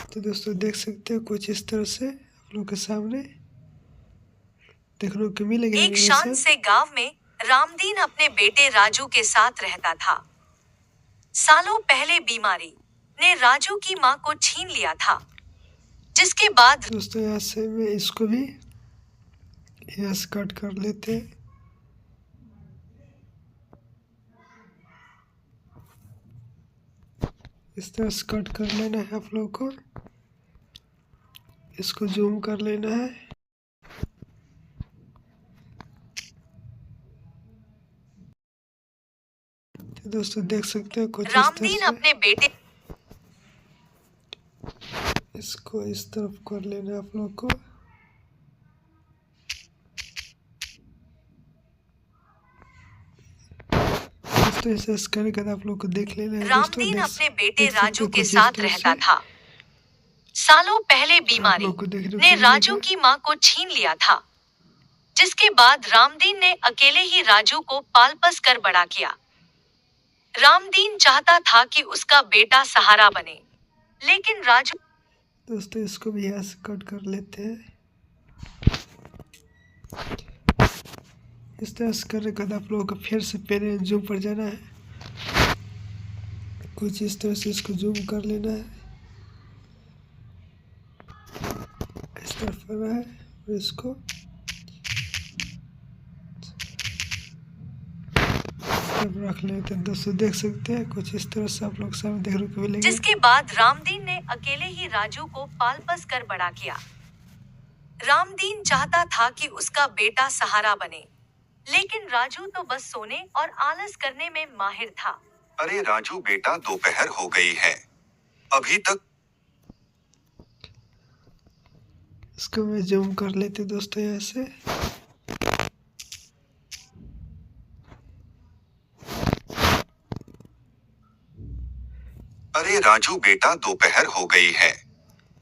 Speaker 3: तो दोस्तों देख सकते हो कुछ इस तरह से आप लोग के सामने देखने को मिलेगा।
Speaker 1: एक शांत से गांव में रामदीन अपने बेटे राजू के साथ रहता था। सालों पहले बीमारी ने राजू की मां को छीन लिया था, जिसके बाद
Speaker 3: दोस्तों यहाँ से मैं इसको भी यहाँ से कट कर लेते हैं। इस तरह से कट कर लेना है आप लोग को। इसको जूम कर लेना है। तो दोस्तों देख सकते हो कुछ इस तरह
Speaker 1: रामदीन
Speaker 3: से
Speaker 1: अपने बेटे
Speaker 3: इसको इस तरफ कर लेना है आप लोग को। दोस्तों इसे करने के बाद आप लोग को देख लेना है।
Speaker 1: रामदीन अपने बेटे
Speaker 3: देख सकते
Speaker 1: राजू
Speaker 3: हो
Speaker 1: के
Speaker 3: कुछ इस
Speaker 1: साथ
Speaker 3: तरह
Speaker 1: रहता
Speaker 3: से
Speaker 1: था। सालों पहले
Speaker 3: आप
Speaker 1: बीमारी
Speaker 3: लोग को देखने
Speaker 1: ने
Speaker 3: को
Speaker 1: राजू
Speaker 3: मिलेगा।
Speaker 1: की मां को छीन लिया था, जिसके बाद रामदीन ने अकेले ही राजू को पाल पोस कर बड़ा किया। रामदीन चाहता था कि उसका बेटा सहारा बने, लेकिन राजू
Speaker 3: दोस्तों इसको भी यहाँ से कट कर लेते हैं। इस तरह से करने के बाद आप लोगों को फिर से पेन एंड जूम पर जाना है। कुछ इस तरह से इसको जूम कर लेना है। इस तरफ करना है और इसको रख लेते हैं। दोस्तों देख सकते हैं कुछ इस तरह से आप लोग सामने देखने को मिलेंगे।
Speaker 1: जिसके बाद रामदीन ने अकेले ही राजू को पाल पोस कर बड़ा किया। रामदीन चाहता था कि उसका बेटा सहारा बने, लेकिन राजू तो बस सोने और आलस करने में माहिर था।
Speaker 2: अरे राजू बेटा, दोपहर हो गई है, अभी तक।
Speaker 3: इसको मैं जूम कर लेते दोस्तों यहाँ से।
Speaker 2: अरे राजू बेटा, दोपहर हो गई है,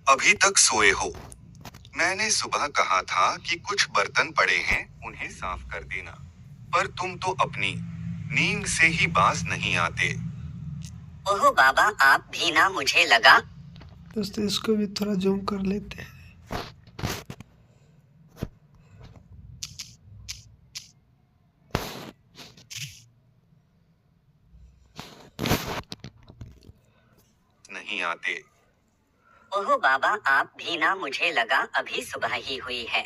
Speaker 2: अभी तक सोए हो। मैंने सुबह कहा था कि कुछ बर्तन पड़े हैं, उन्हें साफ कर देना, पर तुम तो अपनी नींद से ही बाज नहीं आते।
Speaker 4: ओहो बाबा, आप भी ना, मुझे लगा।
Speaker 3: दोस्तों इसको भी थोड़ा जूम कर लेते हैं।
Speaker 2: नहीं आते।
Speaker 4: ओहो बाबा, आप भी ना, मुझे लगा अभी सुबह ही हुई है।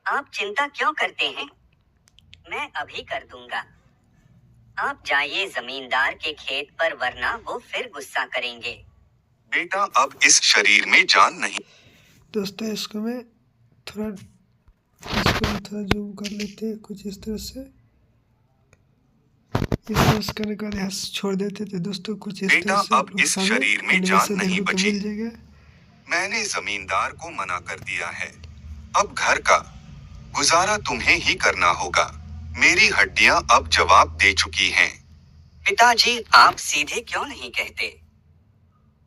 Speaker 4: आप चिंता क्यों करते हैं, मैं अभी कर दूंगा। आप जाइए जमींदार के खेत पर, वरना वो फिर गुस्सा करेंगे।
Speaker 2: बेटा, अब इस शरीर में जान नहीं।
Speaker 3: दोस्तों इसको मैं थोड़ा जूम कर लेते हैं कुछ इस तरह से। इस तरह से करने के बाद यहाँ से छोड़ देते थे दोस्तों। कुछ इस
Speaker 2: बेटा,
Speaker 3: तरह से
Speaker 2: अब इस शरीर में जान नहीं बची।
Speaker 3: मिल जाएगा।
Speaker 2: मैंने जमींदार को मना कर दिया है, अब घर का गुजारा तुम्हें ही करना होगा। मेरी हड्डियां अब जवाब दे चुकी हैं।
Speaker 4: पिताजी, आप सीधे क्यों नहीं कहते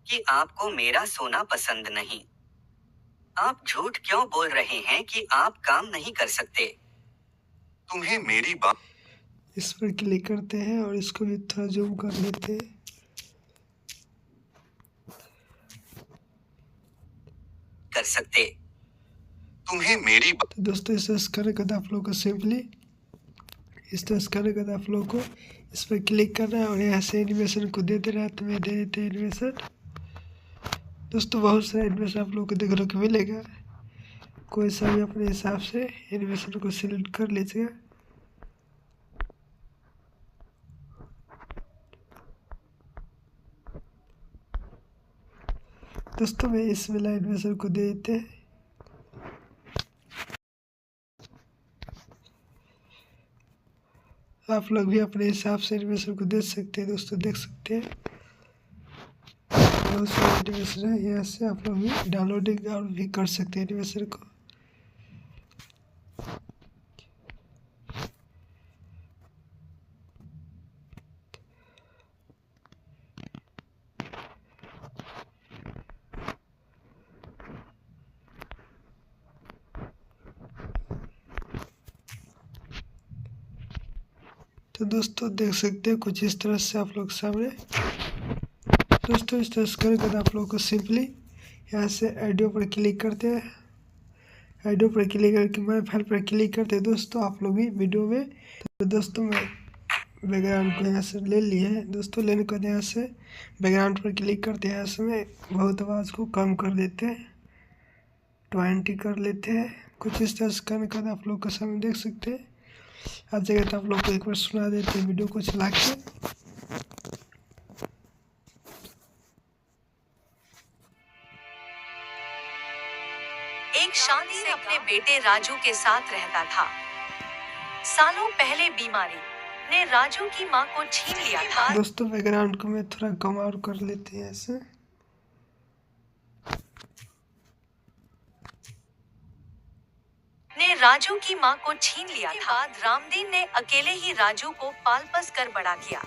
Speaker 4: कि आपको मेरा सोना पसंद नहीं? आप झूठ क्यों बोल रहे हैं कि आप काम नहीं कर सकते?
Speaker 2: तुम्हें मेरी बात।
Speaker 3: इस पर क्लिक करते हैं और इसको भी थोड़ा जूम कर लेते हैं।
Speaker 4: कर सकते।
Speaker 2: तुम्हें मेरी बात।
Speaker 3: तो दोस्तों इस तरह करने के बाद आप लोग को सिंपली इस तरह करने के बाद आप लोग को इस पर क्लिक करना है और यहाँ से एनिमेशन को दे देना है। तो मैं दे देते हैं एनिमेशन। दोस्तों बहुत सारा एनिमेशन आप लोग को देखने को मिलेगा। कोई सा भी अपने हिसाब से एनिमेशन को सिलेक्ट कर लीजिएगा। दोस्तों मैं इस वाला एनिमेशन को दे देते हैं। आप लोग भी अपने हिसाब से एनिमेशन को देख सकते हैं दोस्तों, देख सकते हैं बहुत सारे एनिमेशन है। यहाँ से आप लोग भी डाउनलोडिंग और भी कर सकते हैं एनिमेशन को। तो दोस्तों देख सकते हैं कुछ इस तरह से आप लोग सामने। दोस्तों इस तरह से करने के बाद आप लोग को सिंपली यहाँ से ऑडियो पर क्लिक करते हैं। ऑडियो पर क्लिक करके मैं फाइल पर क्लिक करते हैं दोस्तों, आप लोग भी वीडियो में। तो दोस्तों मैं बैकग्राउंड को यहाँ से ले लिए है दोस्तों। लेने के बाद यहाँ से बैकग्राउंड पर क्लिक करते हैं। यहाँ से मैं बहुत आवाज़ को कम कर देते हैं, 20 कर लेते हैं। कुछ इस तरह से करने के बाद आप लोग का सामने देख सकते हैं। आज जगह तो आप लोग को एक बार सुना देते हैं वीडियो को चला के।
Speaker 1: एक शादी अपने बेटे राजू के साथ रहता था। सालों पहले बीमारी ने राजू की मां को छीन लिया था।
Speaker 3: दोस्तों बैकग्राउंड को मैं थोड़ा कम और कर लेते हैं ऐसे।
Speaker 1: ने राजू की मां को छीन लिया था। बाद रामदीन ने अकेले ही राजू को पाल पोस कर बड़ा किया।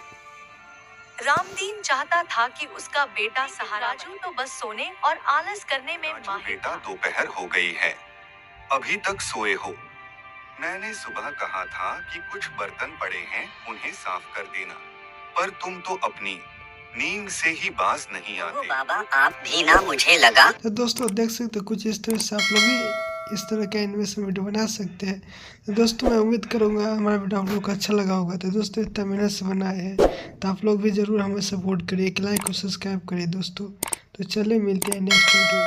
Speaker 1: रामदीन चाहता था कि उसका बेटा सहारा। राजू तो बस सोने और आलस करने में
Speaker 2: राजू
Speaker 1: माहिर
Speaker 2: बेटा
Speaker 1: था।
Speaker 2: दोपहर हो गई है, अभी तक सोए हो। मैंने सुबह कहा था कि कुछ बर्तन पड़े हैं उन्हें साफ कर देना, पर तुम तो अपनी नींद से ही बाज नहीं
Speaker 4: ओहो
Speaker 2: आते।
Speaker 4: बाबा आप भी ना, मुझे लगा।
Speaker 3: तो दोस्तों देख सकते हो कुछ इस तरह से आप लोग भी इस तरह का एनिमेशन वीडियो बना सकते हैं। तो दोस्तों मैं उम्मीद करूँगा हमारा वीडियो आप लोग को अच्छा लगा होगा। तो दोस्तों इतना मेहनत से बनाए हैं तो आप लोग भी ज़रूर हमें सपोर्ट करिए, लाइक और सब्सक्राइब करिए दोस्तों। तो चलिए मिलते हैं नेक्स्ट वीडियो।